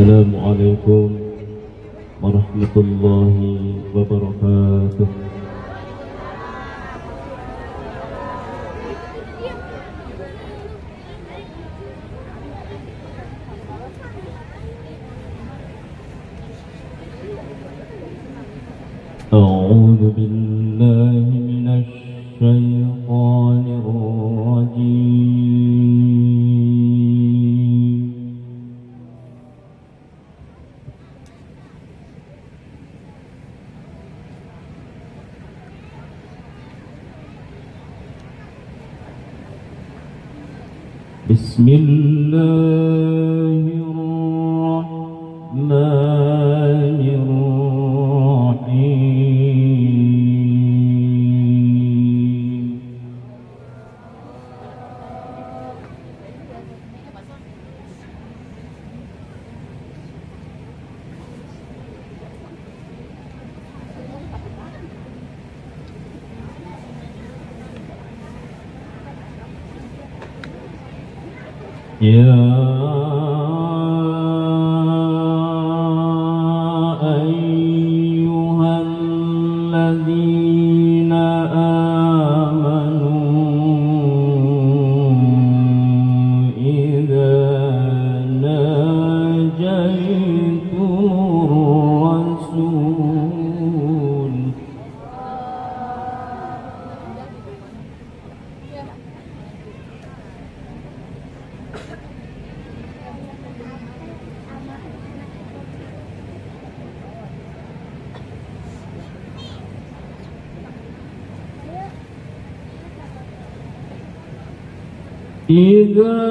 Assalamualaikum warahmatullahi wabarakatuh. أعوذ بالله من الشيطان الرجيم. بسم الله الرحمن الرحيم. يا أيها الذين آمنوا إذا ناجيتم الرسول إذا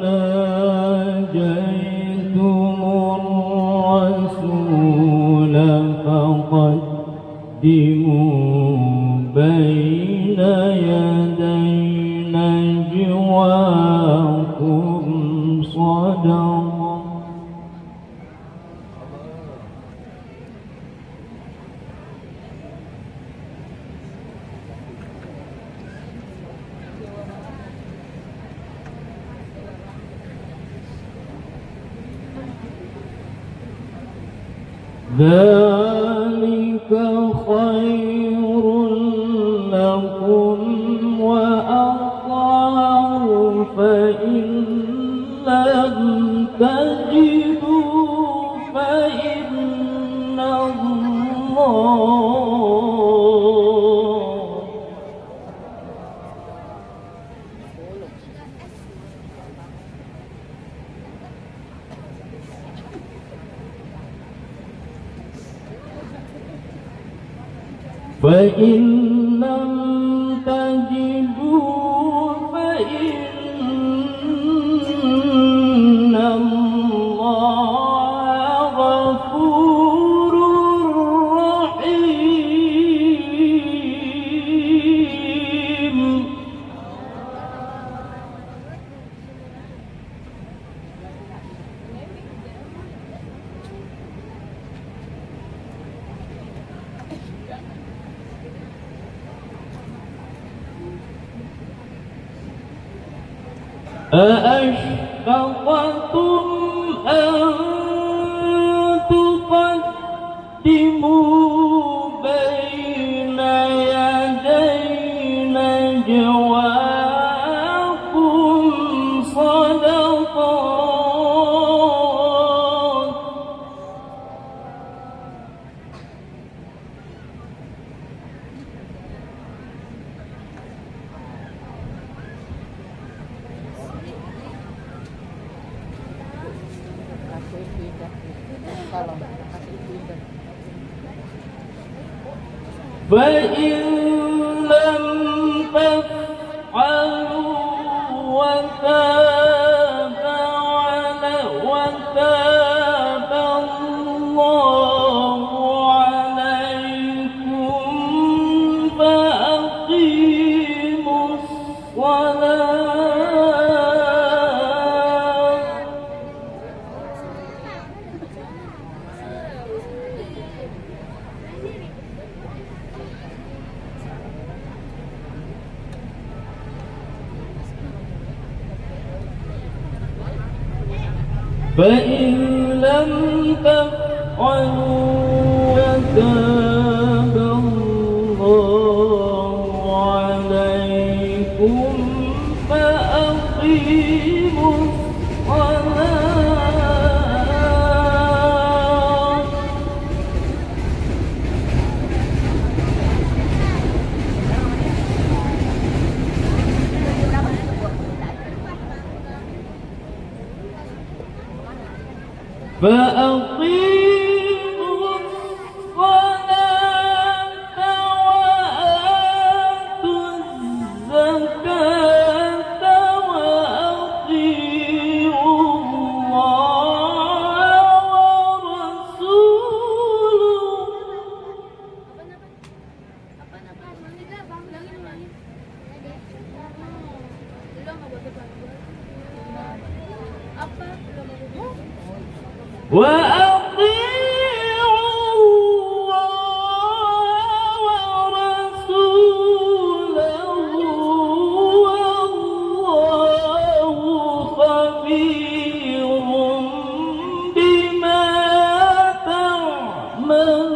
ناجيتم الرسول فقدموا بين يدي نجواكم صدقة ذلك خير لكم وأطهر فإن لم تجدوا فإن فإن لم تجدوا فإن الله غفور رحيم. أأشفقتم أن تقدموا بين يدي نجواكم صدقات فإن لم تفعلوا وتاب الله عليكم فأقيموا الصلاة فإن لم تفعلوا وتاب الله عليكم فأقيموا الصلاة. فأقيموا الصلاة وآتوا الزكاة وأطيعوا الله ورسوله. وأطيعوا الله ورسوله والله خبير بما تعملون.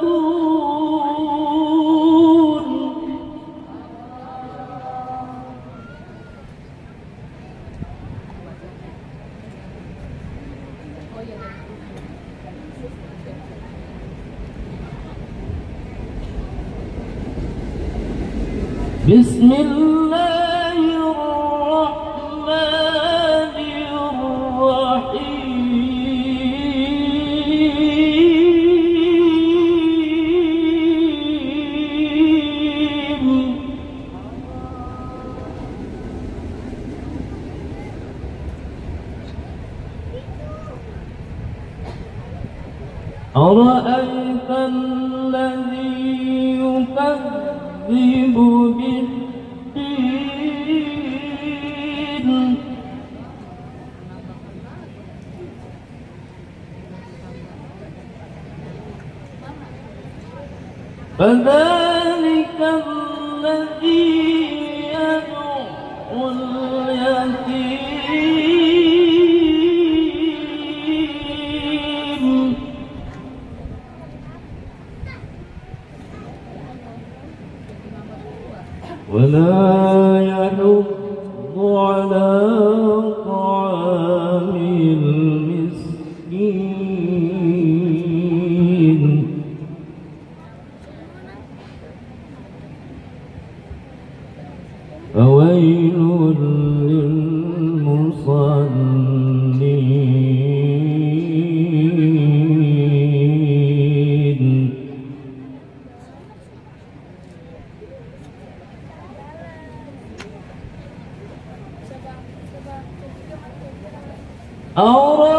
بسم الله الرحمن الرحيم. أرأيت الذي يكذب بالدين فذلك الذي يدعو اليتيم ولا يحض على طعام المسكين فويل للمصلين.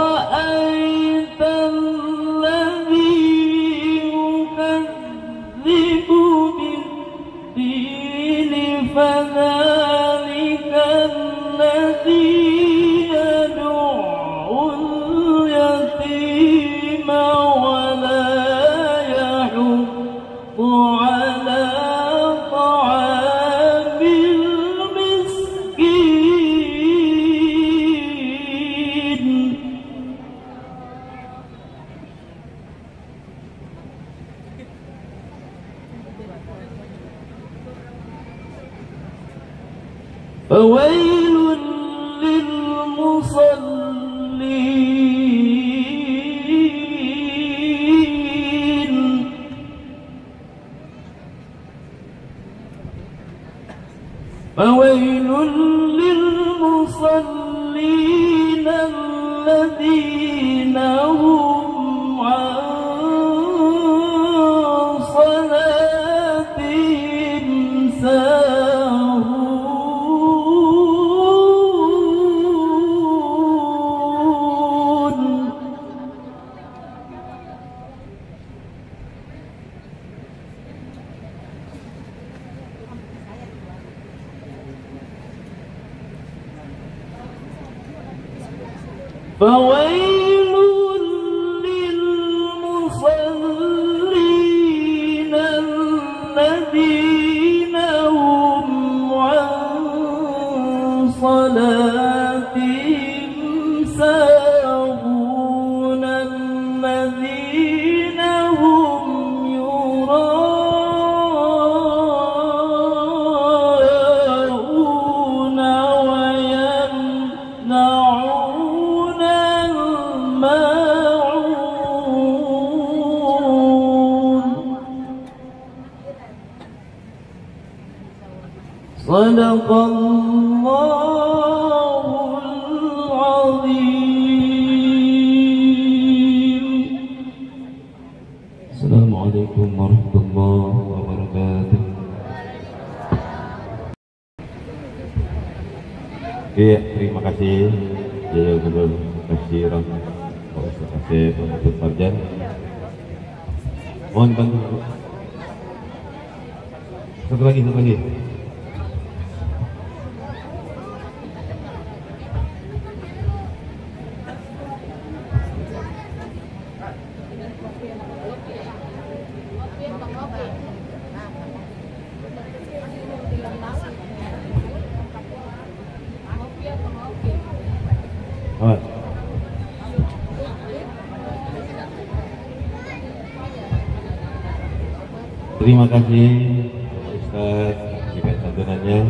أرأيت الذي يكذب بالدين فذلك الذي يدعو اليتيم ولا يحض على طعام المسكين فويل للمصلين. فويل للمصلين الذين هم عن صلاتهم ساهون. فويل للمصلين الذين هم عن صلاتهم ساهون. Sadaqallahul Azim. Assalamualaikum warahmatullahi wabarakatuh. Iya, terima kasih Jazakumullah khairan Pak Ustaz Asep Abdul Farjan. Mohon bantu. Satu lagi. Awas. Terima kasih Pak Ustaz atas santunannya.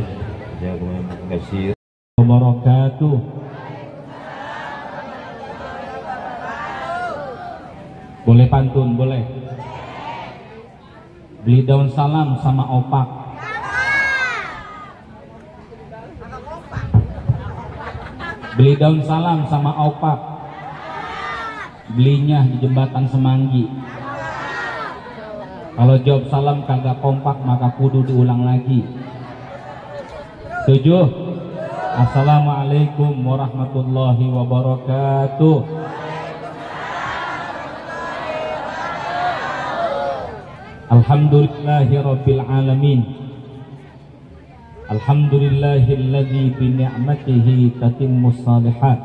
Jazakumullah khairan wabarakatuh. Boleh pantun, boleh. Beli daun salam sama opak. Beli daun salam sama opak. Belinya di jembatan Semanggi. Kalau jawab salam kagak kompak maka kudu diulang lagi. Setuju? Assalamualaikum warahmatullahi wabarakatuh. Alhamdulillahi rabbil alamin. Alhamdulillahilladzi bi ni'matihi tatimmus shalihat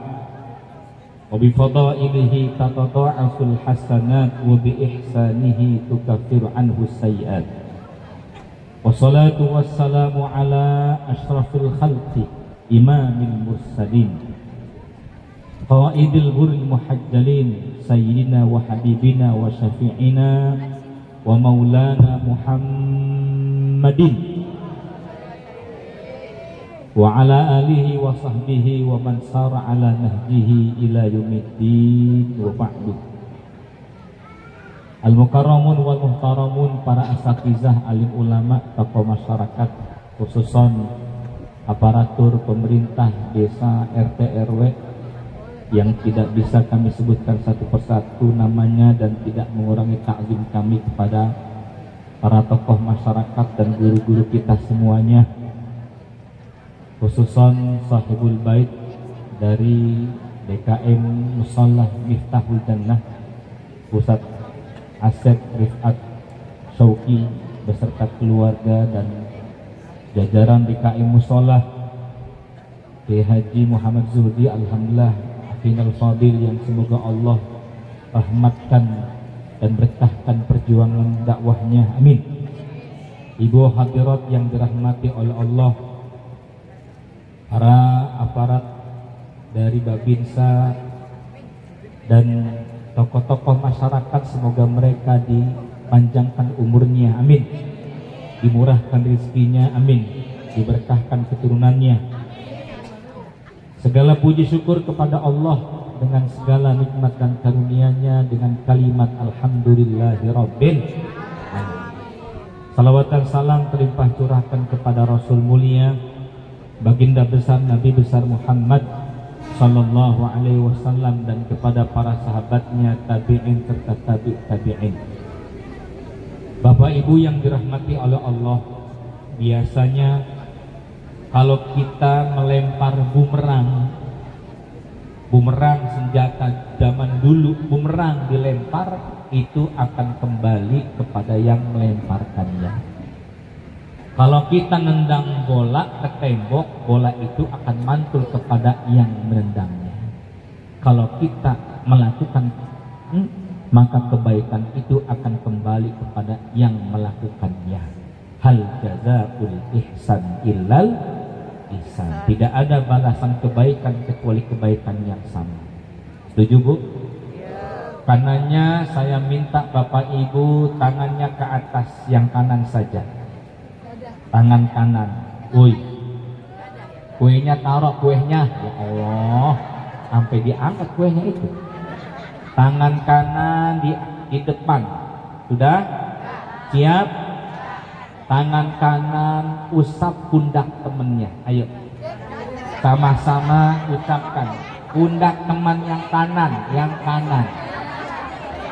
wa bi fadailihi tatata'aful hasanat wa bi ihsanihi tukaffiru anhu sayyi'at. Wassalatu wassalamu ala asyrafil khalqi imamil mursalin qaidil ghurril muhajjalin sayyidina wa habibina wa syafi'ina wa maulana Muhammadin wa ala alihi wa sahbihi wa man sara ala nahjihi ila yaumiddin wa ba'du. Al-mukarramun wal muhtaramun, para asatizah, alim ulama, tokoh masyarakat, khususon aparatur pemerintah desa, RT RW yang tidak bisa kami sebutkan satu persatu namanya dan tidak mengurangi takzim kami kepada para tokoh masyarakat dan guru-guru kita semuanya, khususon sahibul bait dari DKM Musholah Miftahul Jannah, Ustaz Asep Rifat Syauqi beserta keluarga dan jajaran DKM Musholah, Haji Muhammad Zuhdi, alhamdulillah Afinal Fadil, yang semoga Allah rahmatkan dan berkahkan perjuangan dakwahnya, amin. Ibu hadirat yang dirahmati oleh Allah, para aparat dari Babinsa dan tokoh-tokoh masyarakat, semoga mereka dipanjangkan umurnya, amin. Dimurahkan rezekinya, amin. Diberkahkan keturunannya. Segala puji syukur kepada Allah dengan segala nikmat dan karunia-Nya dengan kalimat alhamdulillahirabbil alamin. Salawat dan salam terlimpah curahkan kepada Rasul mulia, baginda besar Nabi besar Muhammad sallallahu alaihi wasallam, dan kepada para sahabatnya, tabi'in serta tabi'in. Bapak Ibu yang dirahmati oleh Allah, biasanya kalau kita melempar bumerang senjata zaman dulu, bumerang dilempar itu akan kembali kepada yang melemparkannya. Kalau kita nendang bola ke tembok, bola itu akan mantul kepada yang menendangnya. Kalau kita melakukan maka kebaikan itu akan kembali kepada yang melakukannya. Hal jazaa'ul ihsan illal ihsan. Tidak ada balasan kebaikan kecuali kebaikan yang sama. Setuju, Bu? Kanannya saya minta Bapak Ibu tangannya ke atas, yang kanan saja. Tangan kanan. Woi. Kuenya taruh, kuenya. Ya Allah, sampai diangkat kuenya itu. Tangan kanan di depan. Sudah? Siap? Tangan kanan usap pundak temennya. Ayo, sama-sama ucapkan. Pundak teman yang kanan, yang kanan.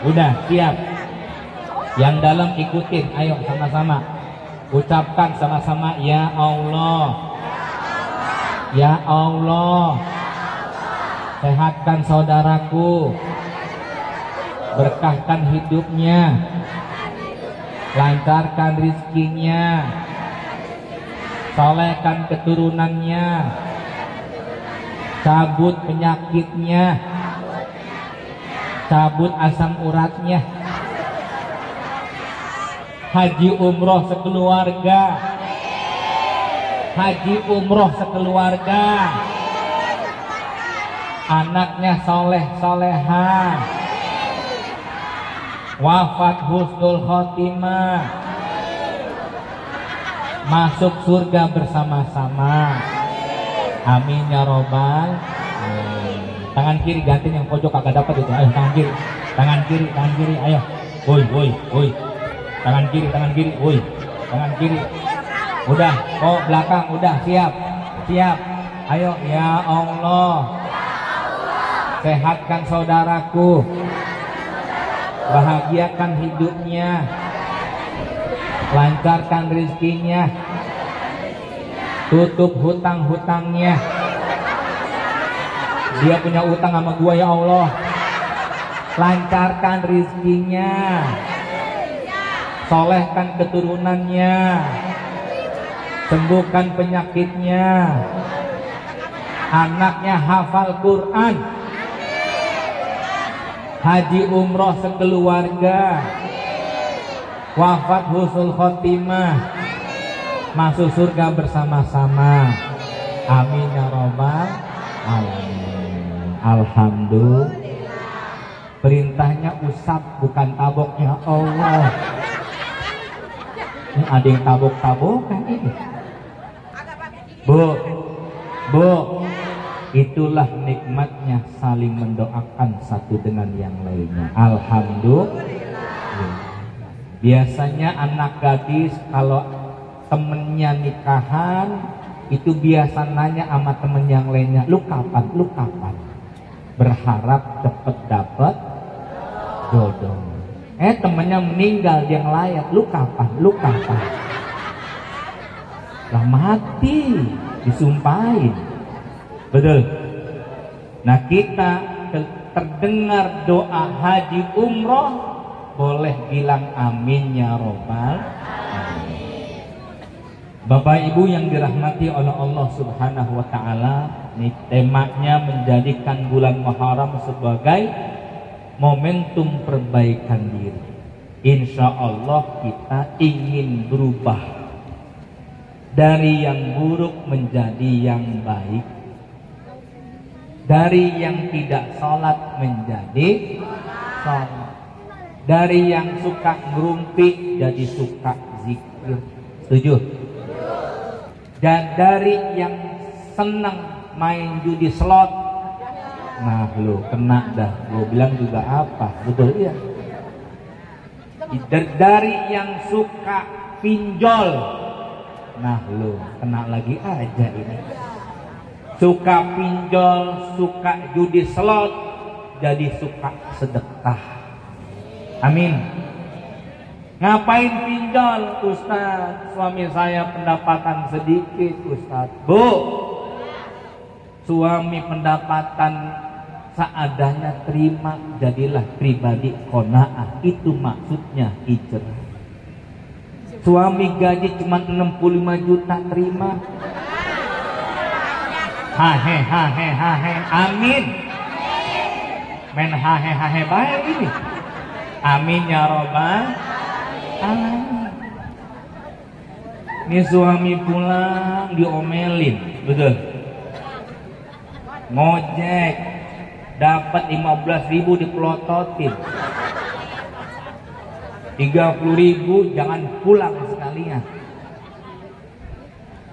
Udah siap. Yang dalam ikutin. Ayo sama-sama ucapkan sama-sama. Ya Allah, ya Allah, sehatkan saudaraku, berkahkan hidupnya, lancarkan rizkinya, solehkan keturunannya, cabut penyakitnya, cabut asam uratnya, haji umroh sekeluarga, haji umroh sekeluarga, anaknya soleh solehah, wafat husnul khotimah, masuk surga bersama-sama. Amin ya robbal alamin. Tangan kiri gantiin yang pojok kagak dapat itu. Ayo tangan kiri, tangan kiri, tangan kiri. Ayo, woi, woi, woi. Tangan kiri, woi, tangan kiri. Udah, oh belakang, udah siap, siap. Ayo, ya Allah, sehatkan saudaraku, bahagiakan hidupnya, lancarkan rizkinya, tutup hutang-hutangnya. Dia punya utang sama gua ya Allah, lancarkan rizkinya, solehkan keturunannya, sembuhkan penyakitnya, anaknya hafal Quran, haji umroh sekeluarga, wafat husnul khotimah, masuk surga bersama-sama. Amin ya robbal alamin. Alhamdulillah. Perintahnya usap bukan tabok ya Allah. Ini ada yang tabok-tabokan ini. Bu, itulah nikmatnya saling mendoakan satu dengan yang lainnya. Alhamdulillah. Biasanya anak gadis kalau temennya nikahan itu biasa nanya sama temen yang lainnya, lu kapan? Berharap cepet dapet jodoh. Temennya meninggal dia ngelayak, lu kapan? Lah mati, disumpahin. Betul. Nah kita terdengar doa haji umroh, boleh bilang amin ya robbal alamin. Bapak Ibu yang dirahmati oleh Allah Subhanahu wa taala, ini temanya menjadikan bulan Muharram sebagai momentum perbaikan diri. Insya Allah kita ingin berubah dari yang buruk menjadi yang baik, dari yang tidak sholat menjadi sholat, dari yang suka ngerumpi jadi suka zikir. Setuju? Dan dari yang senang main judi slot, nah lo kena dah. Gue bilang juga apa? Betul ya. Dari yang suka pinjol, nah lo kena lagi aja ini. Suka pinjol, suka judi slot, jadi suka sedekah. Amin. Ngapain pinjol? Ustaz, suami saya pendapatan sedikit. Ustaz, Bu, suami pendapatan seadanya terima, jadilah pribadi qanaah. Itu maksudnya hijrah. Suami gaji cuma 65 juta terima. Hahe hahe hahe, amin. Men hahe hahe baik ini. Amin ya robbal alamin. Ini suami pulang diomelin, betul. Ngojek dapat 15.000 dipelototin, 30.000 jangan pulang sekalian.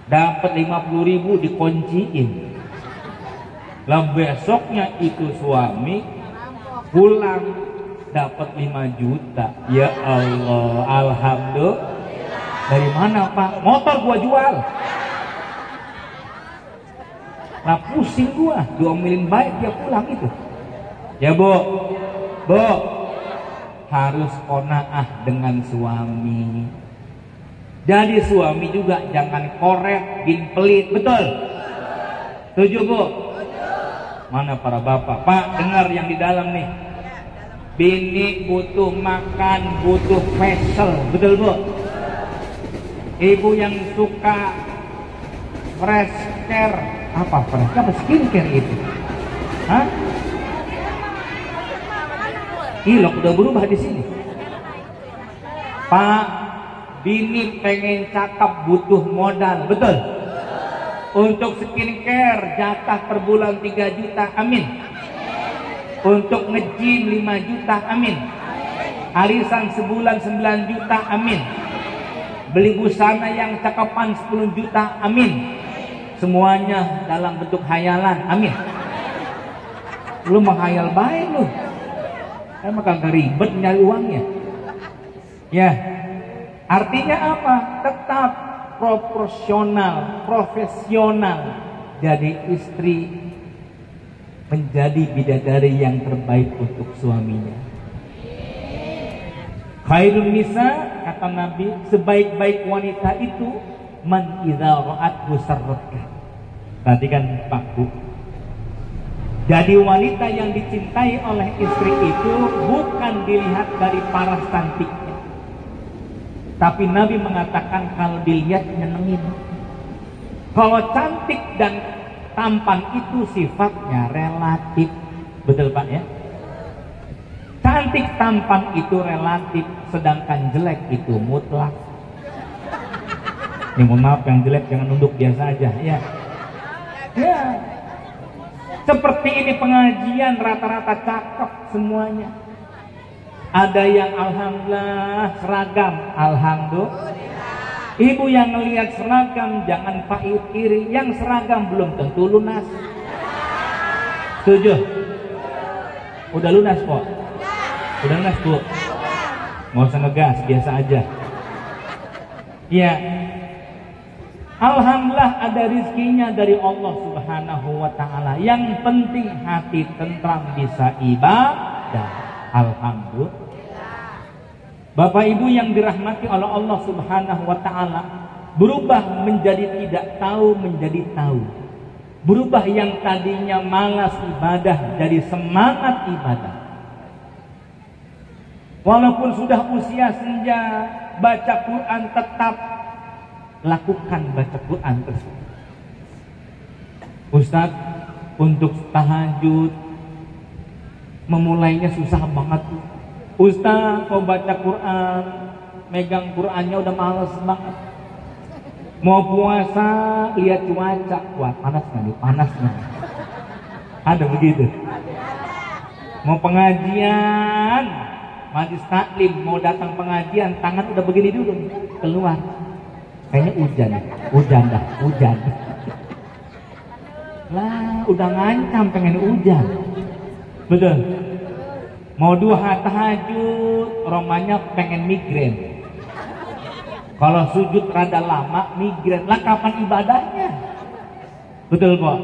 Dapat 50.000 dikunciin. Lah besoknya itu suami pulang dapat 5 juta. Ya Allah, alhamdulillah. Dari mana Pak? Motor gua jual. Lah pusing gua, diomelin baik dia pulang itu. Ya Bu, harus qanaah dengan suami. Jadi suami juga jangan koret, bin pelit, betul? Setuju Bu? Mana para bapak? Pak, dengar yang di dalam nih. Bini butuh makan, butuh facial, betul Bu? Ibu yang suka fresh care, apa fresh care? Apa skincare itu? Hah? Ilok udah berubah di sini. Pak, bini pengen cakep butuh modal, betul? Untuk skincare jatah per bulan 3 juta, amin. Untuk nge-gym 5 juta, amin. Arisan sebulan 9 juta, amin. Beli busana yang cakepan 10 juta, amin. Semuanya dalam bentuk hayalan, amin. Lu menghayal baik lu. Emang kagak ribet nyari uangnya. Ya, artinya apa? Tetap proporsional, profesional. Jadi istri menjadi bidadari yang terbaik untuk suaminya. Khairun nisa, kata Nabi, sebaik-baik wanita itu man idza ra'athu sarratka. Perhatikan Pak Bu. Jadi wanita yang dicintai oleh istri itu bukan dilihat dari paras cantiknya, tapi Nabi mengatakan kalau dilihat nyenengin. Kalau cantik dan tampan itu sifatnya relatif, betul Pak ya? Cantik tampan itu relatif, sedangkan jelek itu mutlak. Ini mohon maaf yang jelek jangan nunduk, biasa aja ya. Ya. Seperti ini pengajian rata-rata cakep semuanya. Ada yang alhamdulillah seragam, alhamdulillah. Ibu yang ngelihat seragam jangan pahit iri, yang seragam belum tentu lunas. Setuju? Udah lunas kok? Udah lunas Bu? Nggak usah ngegas, biasa aja. Ya. Alhamdulillah ada rizkinya dari Allah Subhanahu wa ta'ala. Yang penting hati tentram bisa ibadah. Alhamdulillah. Bapak Ibu yang dirahmati oleh Allah Subhanahu wa ta'ala, berubah menjadi tidak tahu menjadi tahu. Berubah yang tadinya malas ibadah jadi semangat ibadah. Walaupun sudah usia senja, baca Quran tetap lakukan baca Quran tersebut. Ustaz, untuk tahajud memulainya susah banget. Ustaz, mau baca Quran, megang Qurannya udah males banget. Mau puasa, lihat cuaca, wah panas nggak nih? Panas nggak? Ada begitu. Mau pengajian, majlis taklim, mau datang pengajian, tangan udah begini dulu, keluar. Kayaknya hujan dah, hujan. Lah, udah ngancam pengen hujan. Betul. Mau duha tahajud, romanya pengen migrain. Kalau sujud rada lama, migrain. Lah kapan ibadahnya? Betul kok.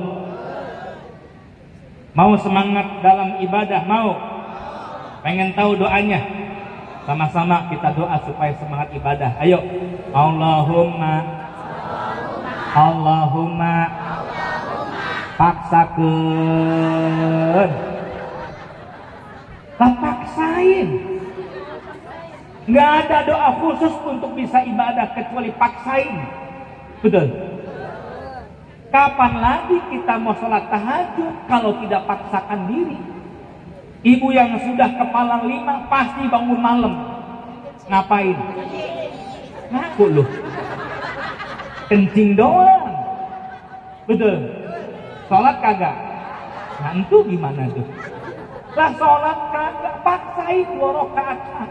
Mau semangat dalam ibadah, mau? Pengen tahu doanya? Sama-sama kita doa supaya semangat ibadah. Ayo. Allahumma paksakeun. Lah paksain. Nggak ada doa khusus untuk bisa ibadah kecuali paksain. Betul. Kapan lagi kita mau sholat tahajud kalau tidak paksakan diri? Ibu yang sudah kepala 5 pasti bangun malam. Ngapain? Ngaku loh. Kencing doang. Betul. Sholat kagak? Nah itu gimana tuh? Lah sholat kagak, paksain 2 rakaat.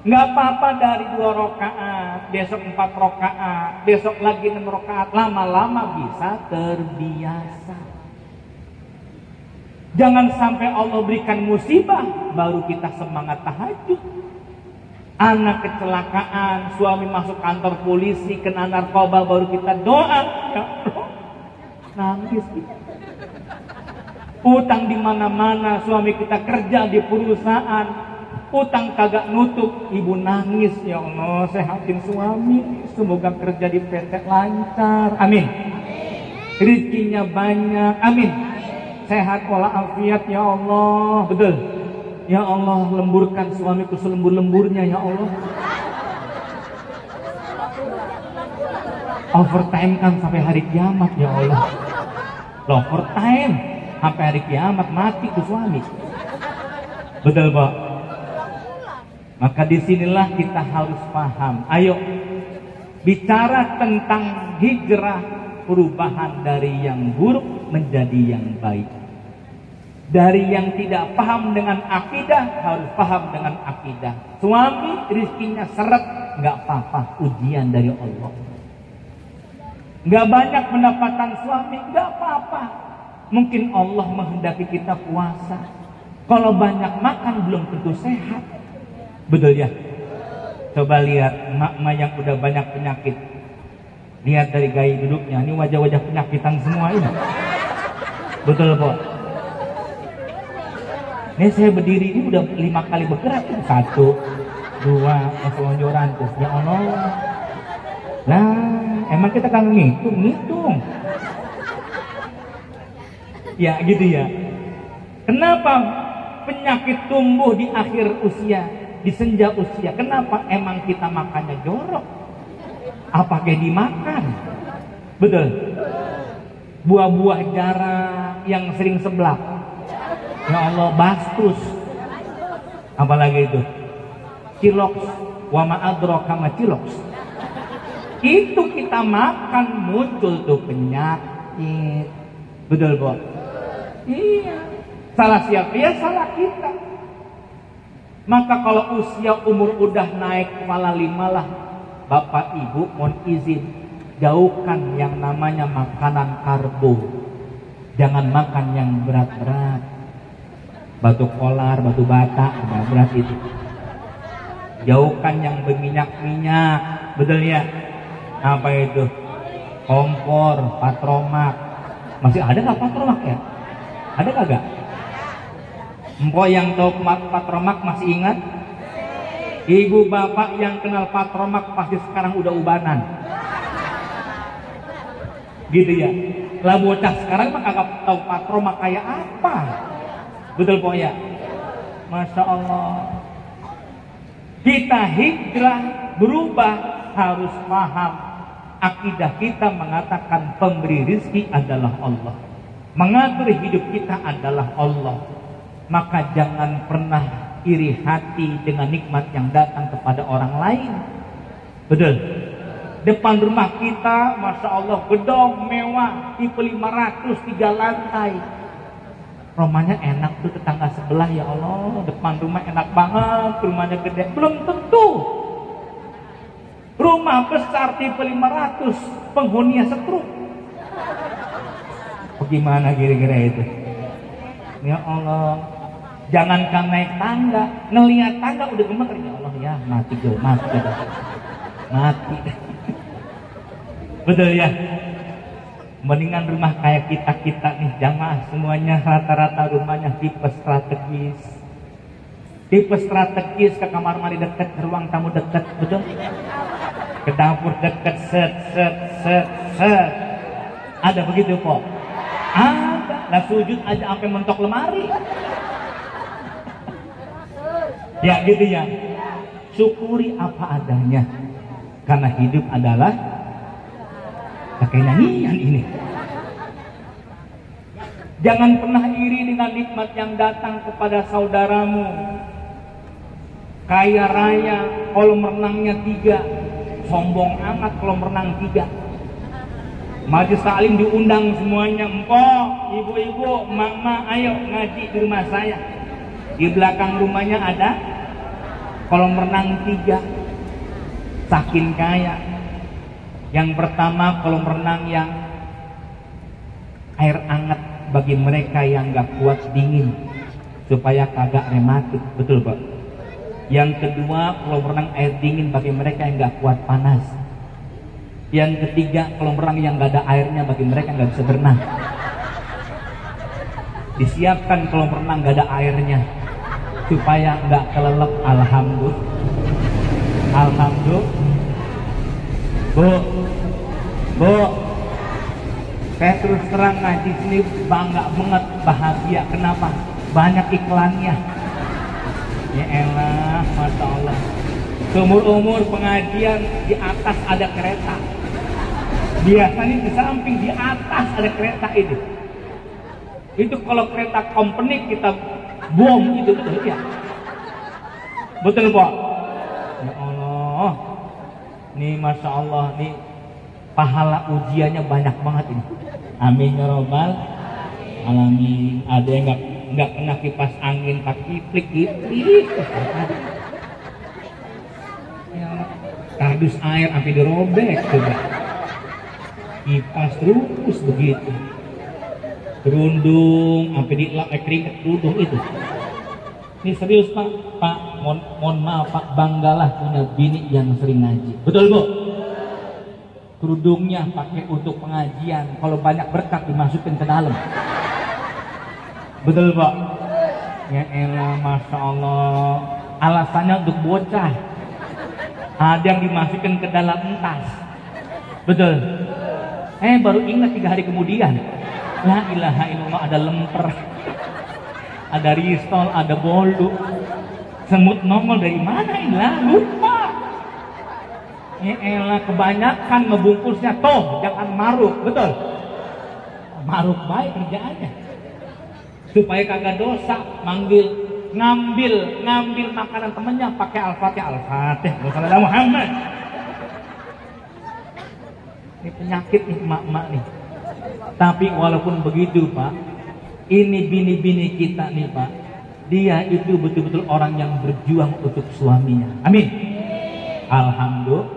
Nggak apa-apa dari 2 rakaat, besok 4 rakaat, besok lagi 6 rakaat. Lama-lama bisa terbiasa. Jangan sampai Allah berikan musibah baru kita semangat tahajud. Anak kecelakaan, suami masuk kantor polisi, kena narkoba, baru kita doa, ya Allah, nangis kita. Utang di mana-mana, suami kita kerja di perusahaan, utang kagak nutup, ibu nangis, ya Allah, sehatin suami, semoga kerja di PT lancar, amin. Rezekinya banyak, amin. Sehat walafiat, ya Allah, betul. Ya Allah, lemburkan suamiku selembur-lemburnya, ya Allah. Overtime kan sampai hari kiamat, ya Allah. Overtime sampai hari kiamat, mati tuh suami. Betul, Pak. Maka disinilah kita harus paham. Ayo bicara tentang hijrah, perubahan dari yang buruk menjadi yang baik. Dari yang tidak paham dengan akidah harus paham dengan akidah. Suami rezekinya seret, nggak apa-apa, ujian dari Allah. Nggak banyak pendapatan suami, nggak apa-apa. Mungkin Allah menghendaki kita puasa. Kalau banyak makan belum tentu sehat. Betul ya? Coba lihat emak-emak yang udah banyak penyakit. Lihat dari gaya duduknya, ini wajah-wajah penyakitan semua ini. Betul, Pak? Ini saya berdiri ini udah 5 kali bergerak. 1, 2, selonjoran terus. Ya Allah. Nah, emang kita kan ngitung. Ya gitu ya. Kenapa penyakit tumbuh di akhir usia, di senja usia? Kenapa? Emang kita makannya jorok. Apa kayak dimakan? Betul. Buah-buah jarang yang sering seblak. Ya Allah, bastus. Apalagi itu? Ciloks. Wa ma adraka ma ciloks. Itu kita makan muncul tuh penyakit. Betul, Bu? Iya. Salah siapa? Ya salah kita. Maka kalau usia umur udah naik kepala 5 lah, Bapak Ibu mohon izin, jauhkan yang namanya makanan karbo. Jangan makan yang berat-berat. Batu kolar, batu bata, berat itu. Jauhkan yang berminyak-minyak, betul ya? Apa itu? Kompor, patromak. Masih ada nggak patromak ya? Ada kagak? Empok yang tahu patromak masih ingat? Ibu bapak yang kenal patromak pasti sekarang udah ubanan. Gitu ya? Lah bocah sekarang mah kagak tahu patromak kayak apa. Betul po ya? Masya Allah. Kita hijrah, berubah, harus paham. Akidah kita mengatakan pemberi rizki adalah Allah. Mengatur hidup kita adalah Allah. Maka jangan pernah iri hati dengan nikmat yang datang kepada orang lain. Betul? Depan rumah kita, Masya Allah, gedung mewah, tipe 500, 3 lantai. Rumahnya enak tuh tetangga sebelah, ya Allah, depan rumah enak banget, rumahnya gede. Belum tentu. Rumah besar tipe 500, penghuninya setruk. Bagaimana kira-kira itu? Ya Allah, jangankan naik tangga, ngelihat tangga udah gemeter. Ya Allah, ya mati Jo, mati. Betul ya? Mendingan rumah kayak kita nih jamaah semuanya rata-rata rumahnya tipe strategis. Tipe strategis, ke kamar mandi dekat, ke ruang tamu dekat, betul? Ke dapur dekat, set. Ada begitu kok? Ada. Lah sujud aja sampai mentok lemari. Ya gitu ya. Syukuri apa adanya. Karena hidup adalah pakai nyanyian ini. Jangan pernah iri dengan nikmat yang datang kepada saudaramu. Kaya raya, kolam renangnya 3. Sombong amat kolam renang 3. Majelis taklim diundang semuanya. Empok, ibu-ibu, mama, ayo ngaji di rumah saya. Di belakang rumahnya ada kolam renang 3. Saking kaya. Yang pertama kolam renang yang air hangat bagi mereka yang gak kuat dingin supaya kagak rematik, betul Pak? Yang kedua, kolam renang air dingin bagi mereka yang nggak kuat panas. Yang ketiga, kolam renang yang nggak ada airnya bagi mereka yang nggak bisa berenang. Disiapkan kolam renang nggak ada airnya supaya nggak kelelep. Alhamdulillah. Alhamdulillah. Bu, saya terus terang ngaji sini bangga banget, bahagia. Kenapa? Banyak iklannya. Ya elah, masya Allah. Seumur-umur pengajian di atas ada kereta. Biasanya di samping, di atas ada kereta itu. Itu kalau kereta company kita bom itu, betul ya? Betul Pak? Ya Allah. Nih masya Allah, nih pahala ujiannya banyak banget ini. Amin ya robbal alamin. Ada yang nggak kena kipas angin pakai kiplik. Kardus air sampai dirobek coba. Kipas terus begitu. Kerundung sampai dilap keringet kerudung itu. Ini serius Pak, mohon maaf Pak, banggalah punya bini yang sering ngaji. Betul Bu? Kerudungnya pakai untuk pengajian, kalau banyak berkat dimasukin ke dalam. Betul Pak? Ya elah, masya Allah. Alasannya untuk bocah. Ada yang dimasukin ke dalam tas. Betul? Baru ingat 3 hari kemudian. La ilaha illallah, ada lemper, ada ristol, ada bolu. Semut nongol dari mana ini lah? Lupa. Ya elah, kebanyakan ngebungkusnya. Toh, jangan maruk. Betul? Maruk baik kerjaannya. Supaya kagak dosa, ngambil makanan temennya pakai Al-Fatihah. Wassalamualaikum Muhammad. Ini penyakit nih emak-emak nih. Tapi walaupun begitu Pak, ini bini-bini kita nih Pak, dia itu betul-betul orang yang berjuang untuk suaminya. Amin. Alhamdulillah.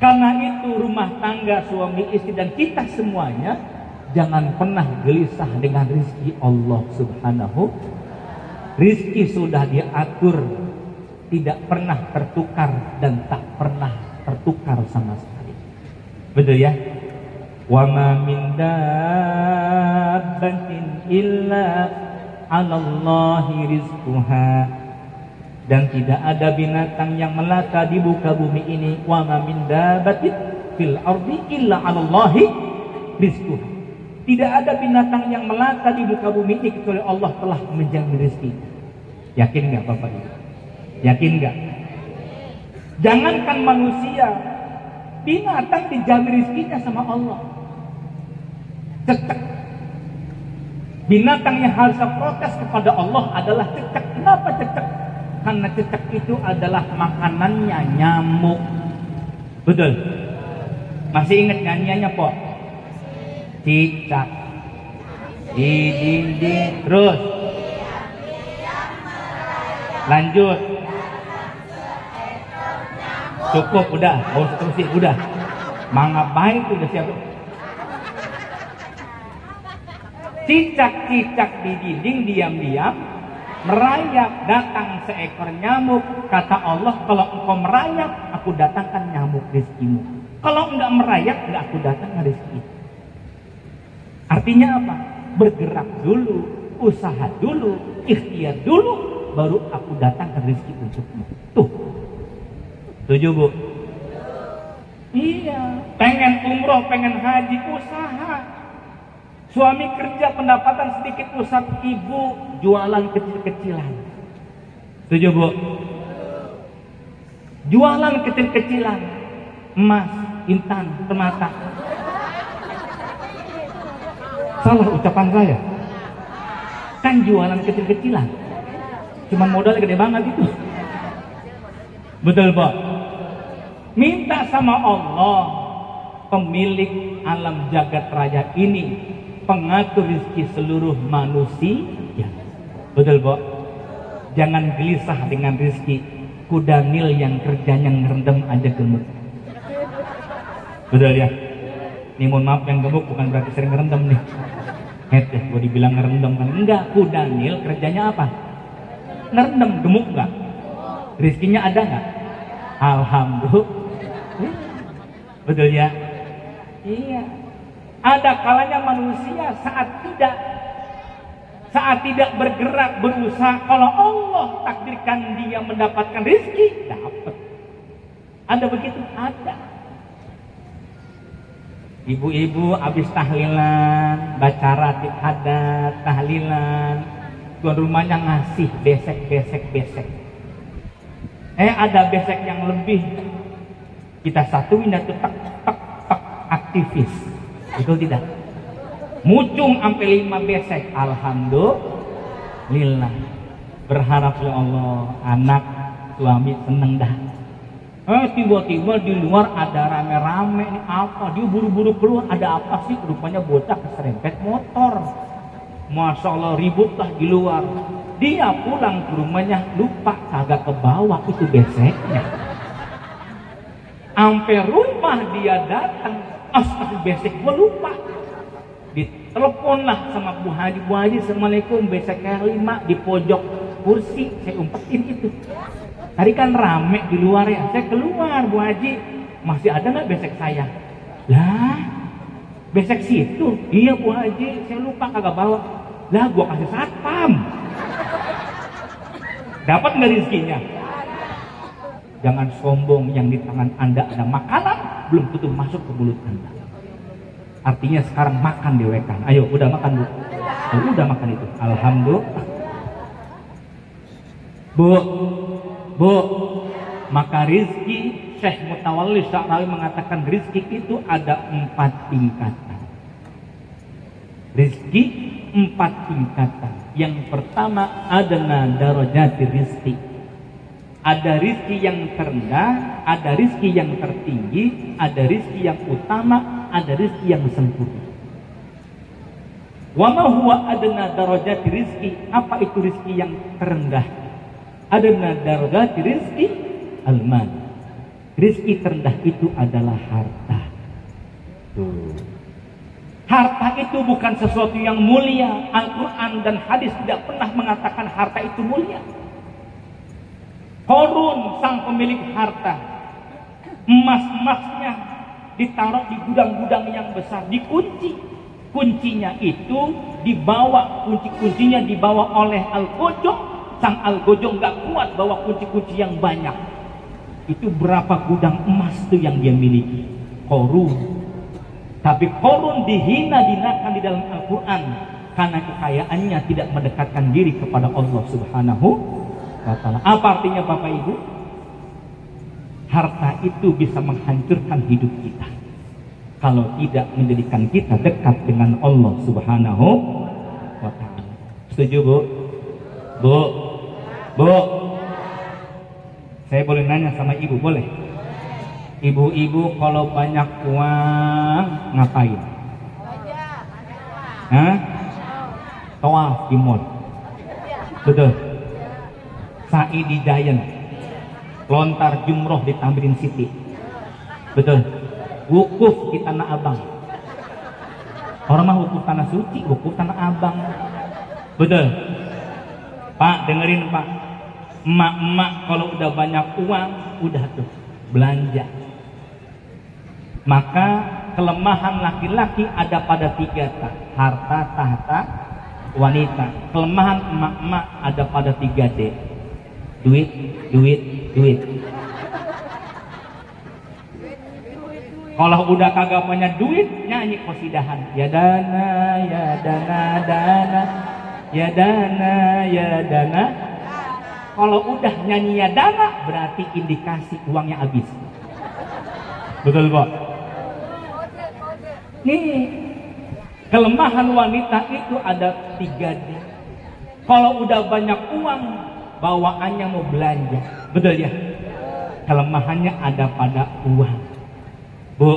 Karena itu rumah tangga suami istri dan kita semuanya jangan pernah gelisah dengan rizki Allah Subhanahu. Rizki sudah diatur, tidak pernah tertukar dan tak pernah tertukar sama sekali. Betul ya? Wa ma min dabbatin illa 'ala Allahi rizquha. Dan tidak ada binatang yang melata di muka bumi ini. Wa ma min dabbatin fil ardi illa 'ala Allahi rizquha. Tidak ada binatang yang melata di muka bumi ini kecuali Allah telah menjamin rezeki. Yakin nggak Bapak Ibu? Yakin nggak? Jangankan manusia, binatang dijamin rezekinya sama Allah. Cecek. Binatang yang harus protes kepada Allah adalah cecek. Kenapa cecek? Karena cecek itu adalah makanannya nyamuk. Betul? Masih ingat nyanyiannya Pok? Cicak di dinding, terus lanjut, cukup, udah, oh terusin, udah, mangga baik udah siap. Cicak-cicak di dinding diam-diam merayap, datang seekor nyamuk. Kata Allah, kalau engkau merayap, aku datangkan nyamuk rezekimu. Kalau enggak merayap, enggak aku datangkan rezeki. Artinya apa? Bergerak dulu, usaha dulu, ikhtiar dulu, baru aku datangkan rezeki untukmu. Tuh. Setuju Bu? Iya. Pengen umroh, pengen haji, usaha. Suami kerja pendapatan sedikit, usaha. Ibu jualan kecil-kecilan. Setuju Bu? Jualan kecil-kecilan. Emas, intan, permata. Salah ucapan saya. Kan jualan kecil-kecilan. Cuman modalnya gede banget itu. Betul Pak? Minta sama Allah, pemilik alam jagat raya ini, pengatur rezeki seluruh manusia. Betul Pak? Jangan gelisah dengan rezeki. Kuda nil yang kerjanya ngerendam aja gemuk. Betul ya? Ini mohon maaf yang gemuk bukan berarti sering ngerendam nih. Ya, gue dibilang ngerendam kan? Enggak, kuda nil kerjanya apa? Ngerendam, gemuk enggak? Rizkinya ada nggak? Alhamdulillah. Betul ya? Iya. Ada kalanya manusia saat tidak bergerak, berusaha, kalau Allah takdirkan dia mendapatkan rezeki, dapat. Ada begitu? Ada. Ibu-ibu habis tahlilan, baca ratib hadat, tahlilan, tuan rumahnya ngasih besek. Ada besek yang lebih, kita satuin dan tek aktivis, betul tidak? Mucung sampai 5 besek, alhamdulillah. Berharap ya Allah, anak suami seneng dah. Tiba-tiba di luar ada rame-rame, ini apa? Dia buru-buru keluar, ada apa sih? Rupanya bocah keserempet motor. Masya Allah, ribut lah di luar. Dia pulang ke rumahnya, lupa kagak ke bawah itu beseknya. Sampai rumah dia datang, astaga besek gua lupa. Ditelepon lah sama Bu Haji, assalamualaikum, beseknya 5 di pojok kursi, saya umpetin itu. Tadi kan rame di luar ya, saya keluar, Bu Haji, masih ada nggak besek saya? Lah, besek situ? Iya Bu Haji, saya lupa kagak bawa. Lah, gua kasih satpam. Dapat nggak rezekinya? Jangan sombong, yang di tangan Anda ada makanan, belum tentu masuk ke mulut Anda. Artinya sekarang makan diwekan. Ayo, udah makan Bu? Udah makan itu, alhamdulillah. Bu, maka rizki, Syekh Mutawalli Sya'rawi mengatakan rizki itu ada 4 tingkatan. Rizki 4 tingkatan. Yang pertama adna darajati rizki. Ada rizki yang terendah, ada rizki yang tertinggi, ada rizki yang utama, ada rizki yang sempurna. Wa ma huwa adna darajati rizki? Apa itu rizki yang terendah? Adna darajati rizki al-mal. Rizki terendah itu adalah harta. Tuh. Harta itu bukan sesuatu yang mulia. Al-Quran dan hadis tidak pernah mengatakan harta itu mulia. Qarun, sang pemilik harta, emas-emasnya ditaruh di gudang-gudang yang besar, dikunci. Kuncinya itu dibawa, kunci-kuncinya dibawa oleh Al-Gojong. Sang Al-Gojong gak kuat bawa kunci-kunci yang banyak. Itu berapa gudang emas itu yang dia miliki? Qarun. Tapi Qarun dihina-dinakan di dalam Al-Quran karena kekayaannya tidak mendekatkan diri kepada Allah Subhanahu wa ta'ala. Apa artinya Bapak Ibu? Harta itu bisa menghancurkan hidup kita kalau tidak menjadikan kita dekat dengan Allah Subhanahu wa ta'ala. Setuju Bu? Bu, saya boleh nanya sama ibu, boleh? Ibu-ibu kalau banyak uang ngapain? Hah? Tawaf di mall. Betul. Sa'i di Giant. Lontar jumroh di Tamrin City. Betul. Wukuf di Tanah Abang. Orang mah wukuf tanah suci, wukuf Tanah Abang. Betul. Pak, dengerin Pak, emak-emak kalau udah banyak uang, udah tuh belanja. Maka kelemahan laki-laki ada pada 3 harta, tahta, wanita. Kelemahan emak-emak ada pada 3D. Duit. Kalau udah kagak punya duit, nyanyi qasidahan. Ya dana, ya dana. Ya dana. Kalau udah nyanyi ya dana, berarti indikasi uangnya habis. Betul Pak? Nih, kelemahan wanita itu ada 3D. Kalau udah banyak uang, bawaannya mau belanja. Betul ya? Kelemahannya ada pada uang. Bu,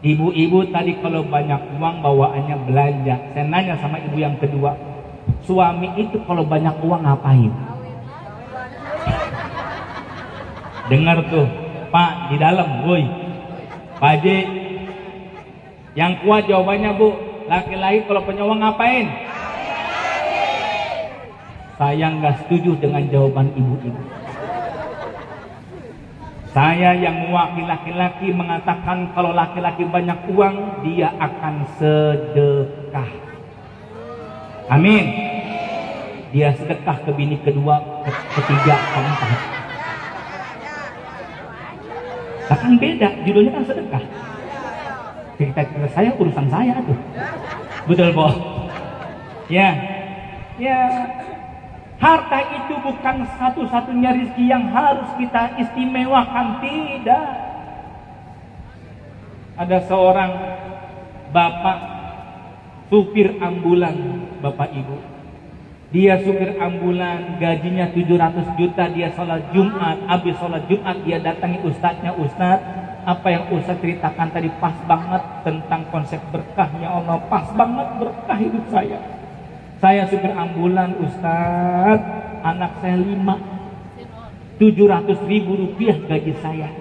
ibu-ibu tadi kalau banyak uang bawaannya belanja. Saya nanya sama ibu yang kedua, suami itu kalau banyak uang ngapain? Dengar tuh, Pak di dalam, woi, Pak Haji, yang kuat jawabannya Bu. Laki-laki kalau punya uang ngapain? Saya nggak setuju dengan jawaban ibu-ibu. Saya yang mewakili laki-laki mengatakan kalau laki-laki banyak uang, dia akan sedekah. Amin. Dia sedekah ke bini kedua, ketiga, keempat. Akan beda, judulnya kan sedekah. Cerita saya urusan saya tuh. Betul, Bo? Ya. Harta itu bukan satu-satunya rezeki yang harus kita istimewakan, tidak. Ada seorang bapak supir ambulan, Bapak Ibu. Dia supir ambulan, gajinya 700 juta, dia sholat Jumat. Habis sholat Jumat dia datangi ustadznya, "Ustadz, apa yang Ustadz ceritakan tadi pas banget tentang konsep berkah, ya Allah, pas banget berkah hidup saya. Saya supir ambulan, Ustadz, anak saya 5, 700.000 rupiah gaji saya.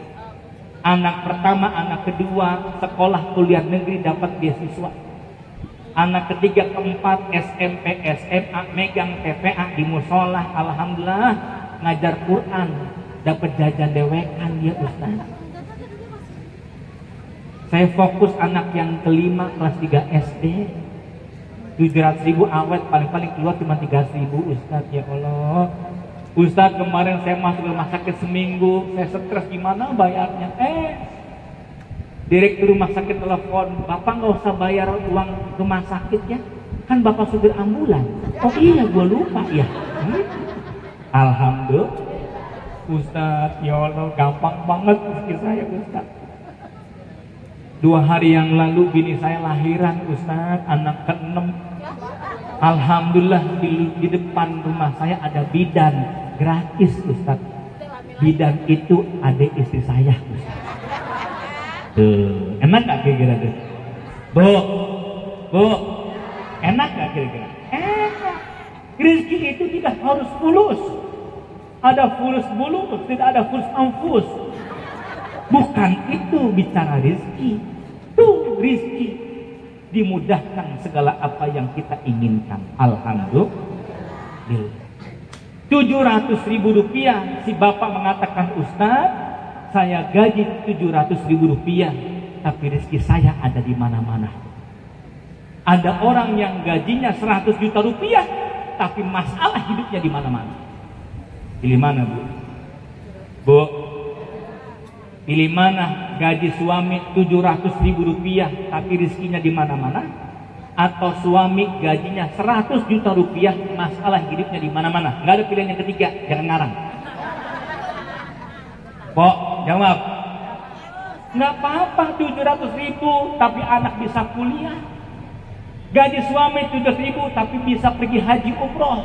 Anak pertama, anak kedua, sekolah kuliah negeri dapat beasiswa. Anak ketiga, keempat, SMP, SMA, megang TPA di musola, alhamdulillah, ngajar Quran, dapat jajan dewekan dia, Ustadz. Saya fokus anak yang kelima, kelas 3 SD. 700.000 awet, paling-paling keluar cuma 300.000, Ustadz, ya Allah. Ustadz, kemarin saya masuk rumah sakit seminggu, saya stres, gimana bayarnya? Direktur rumah sakit telepon, "Bapak nggak usah bayar uang rumah sakit ya, kan Bapak supir ambulan." "Oh iya, gue lupa ya." Alhamdulillah, Ustadz, ya Allah, gampang banget rezeki saya, Ustadz. 2 hari yang lalu bini saya lahiran, Ustaz, anak ke-6. Alhamdulillah di depan rumah saya ada bidan gratis, Ustaz. Bidan itu adik istri saya, Ustaz. Enak gak kira-kira tuh? Bu, enak gak kira-kira? Enak. Rezeki itu tidak harus fulus. Ada fulus bulus, tidak ada fulus anfus. Bukan itu bicara rezeki. Tuh rezeki dimudahkan segala apa yang kita inginkan. Alhamdulillah. 700.000 rupiah si bapak mengatakan, "Ustaz, saya gaji 700.000 rupiah, tapi rezeki saya ada di mana-mana." Ada orang yang gajinya 100 juta rupiah, tapi masalah hidupnya di mana-mana. Pilih mana, Bu? Bu, pilih mana? Gaji suami 700.000 rupiah tapi rezekinya di mana-mana, atau suami gajinya 100 juta rupiah masalah hidupnya di mana-mana? Nggak ada pilihan yang ketiga, jangan ngarang. Pok, jawab. Nggak apa-apa 700.000 tapi anak bisa kuliah. Gaji suami 700.000 tapi bisa pergi haji umroh.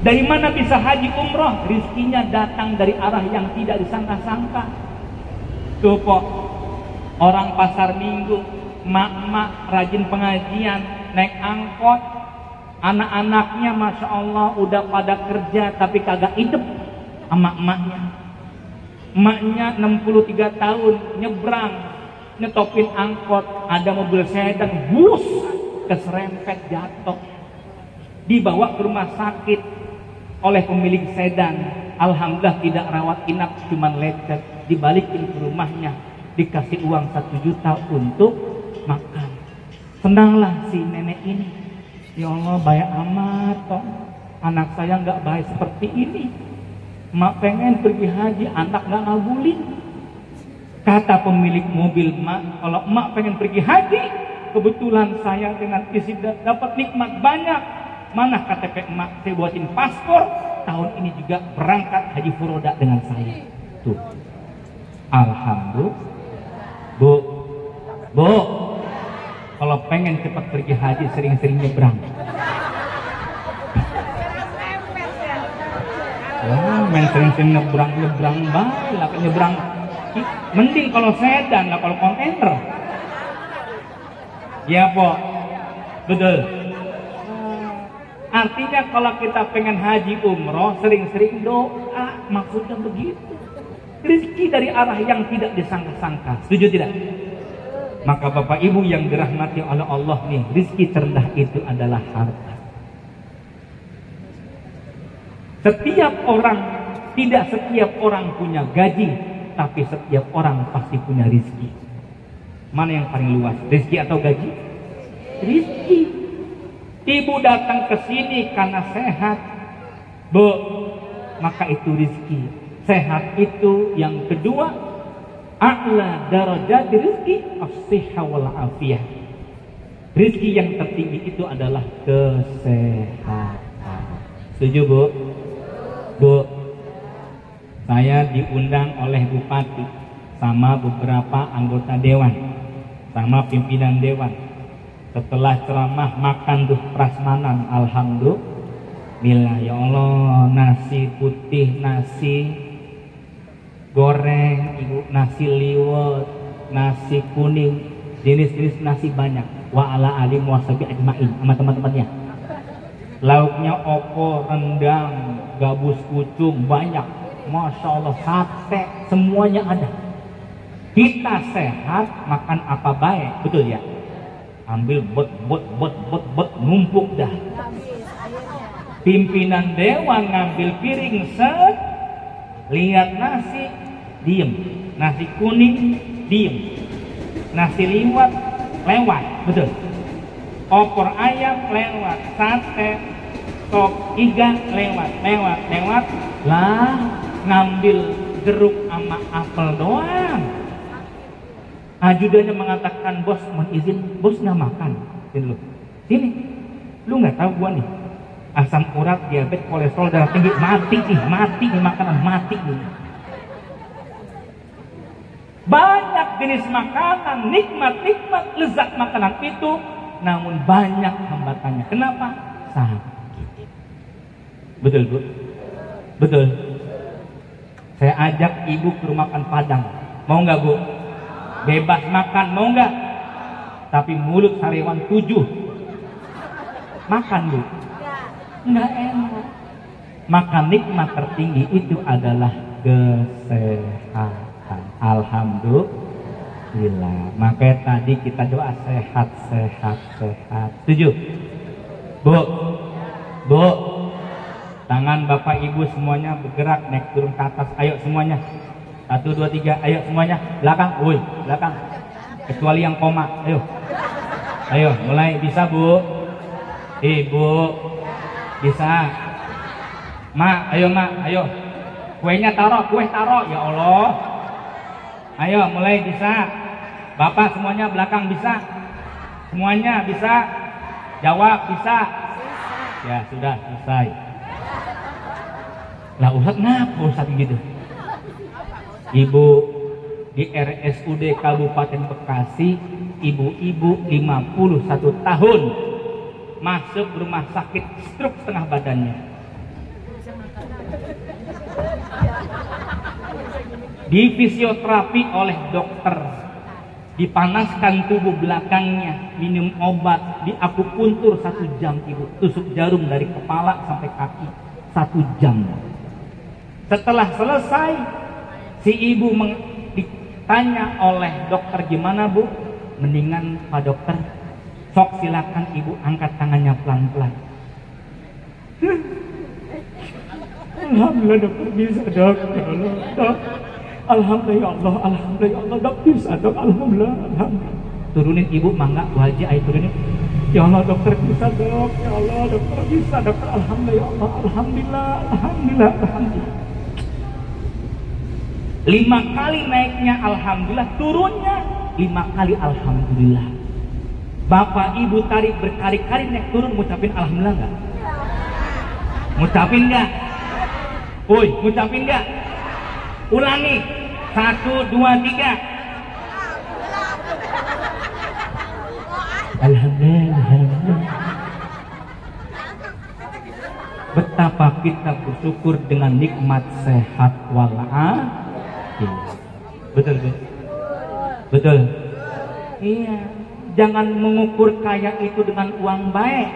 Dari mana bisa haji umroh? Rizkinya datang dari arah yang tidak disangka-sangka. Tuh, Pok, orang pasar minggu, mak-mak rajin pengajian, naik angkot, anak-anaknya Masya Allah udah pada kerja tapi kagak hidup sama emaknya. Emaknya 63 tahun nyebrang, nyetopin angkot, ada mobil sedan, bus, keserempet jatuh, dibawa ke rumah sakit oleh pemilik sedan. Alhamdulillah tidak rawat inap, cuman lecet, dibalikin ke rumahnya, dikasih uang 1 juta untuk makan. Senanglah si nenek ini. Ya Allah, baik amat toh, anak saya nggak baik seperti ini. Mak pengen pergi haji, anak nggak ngabulin. Kata pemilik mobil, "Mak, kalau emak pengen pergi haji, kebetulan saya dengan istri dapat nikmat banyak. Mana KTP emak, saya buatin paspor, tahun ini juga berangkat haji furoda dengan saya." Tuh, alhamdulillah. Bu, kalau pengen cepat pergi haji, sering-sering nyebrang. Oh, main sering-sering nyebrang baik lah, nyebrang. Mending kalau sedan lah, kalau kontainer. Ya, Pok, betul. Artinya kalau kita pengen haji umroh, sering-sering doa, maksudnya begitu. Rezeki dari arah yang tidak disangka-sangka. Setuju tidak? Maka Bapak Ibu yang dirahmati oleh Allah nih, rezeki terendah itu adalah harta. Tidak setiap orang punya gaji, tapi setiap orang pasti punya rizki. Mana yang paling luas, rizki atau gaji? Rizki. Ibu datang ke sini karena sehat, Bu, maka itu rizki. Sehat itu yang kedua, a'la darajat rizki as-sihha wal afiyah. Rizki yang tertinggi itu adalah kesehatan. Setuju, Bu? Bu, saya diundang oleh Bupati sama beberapa anggota dewan, sama pimpinan dewan. Setelah ceramah makan tuh prasmanan, alhamdulillah. Ya Allah, nasi putih, nasi goreng, Ibu, nasi liwet, nasi kuning, jenis-jenis nasi banyak. Wa ala alim wasabi ajmain, sama teman-temannya. Lauknya opor, rendang, gabus pucung, banyak. Masya Allah, sate, semuanya ada. Kita sehat, makan apa baik, betul ya? Ambil bot, numpuk dah. Pimpinan dewan ngambil piring set, lihat nasi, diem. Nasi kuning, diem. Nasi liwet, lewat, betul. Opor ayam lewat, sate, sop iga lewat. Lah, ngambil jeruk sama apel doang. Ajudannya mengatakan, bos, mohon izin, bos nggak makan. Sini, lu nggak tahu gua nih, asam urat, diabetes, kolesterol, darah tinggi, mati nih makanan, mati nih. Banyak jenis makanan, nikmat, lezat makanan itu, namun banyak hambatannya. Kenapa? Sakit. Betul, Bu? Betul. Saya ajak ibu ke rumah makan Padang. Mau nggak, Bu? Bebas makan, mau nggak? Tapi mulut sariawan 7. Makan, Bu? Nggak enak. Maka nikmat tertinggi itu adalah kesehatan. Alhamdulillah. Makanya tadi kita doa sehat. Setuju? Bu? Tangan Bapak Ibu semuanya bergerak, naik turun ke atas. Ayo semuanya. 1, 2, 3, ayo semuanya. Belakang, belakang. Kecuali yang koma, ayo mulai. Bisa, Bu? Ibu bisa. Mak, ayo. Kuenya taruh, ya Allah. Ayo mulai, bisa. Bapak semuanya belakang bisa. Semuanya bisa. Jawab bisa. Ya sudah selesai. Lah Ustaz ngapa Ustaz gitu? Ibu di RSUD Kabupaten Bekasi, ibu-ibu 51 tahun masuk rumah sakit stroke setengah badannya. Di fisioterapi oleh dokter, dipanaskan tubuh belakangnya, minum obat, diakupuntur 1 jam, ibu, tusuk jarum dari kepala sampai kaki 1 jam. Setelah selesai, si ibu ditanya oleh dokter, gimana, Bu? Mendingan Pak Dokter, sok silakan ibu angkat tangannya pelan-pelan. Alhamdulillah dokter bisa, dok. Ya Allah, dok. Alhamdulillah dok bisa, dok. Alhamdulillah. Turunin ibu, mangga Bu Haji, ayo turunin. Ya Allah dokter bisa, dok. Ya Allah dokter bisa, dokter. Alhamdulillah. 5 kali naiknya alhamdulillah, turunnya 5 kali alhamdulillah. Bapak ibu tarik berkali-kali naik turun, ngucapin alhamdulillah enggak? Ngucapin enggak? Ngucapin enggak? Ulangi. 1, 2, 3. Alhamdulillah. Betapa kita bersyukur dengan nikmat sehat walafiat. Betul. Iya. Jangan mengukur kaya itu dengan uang baik.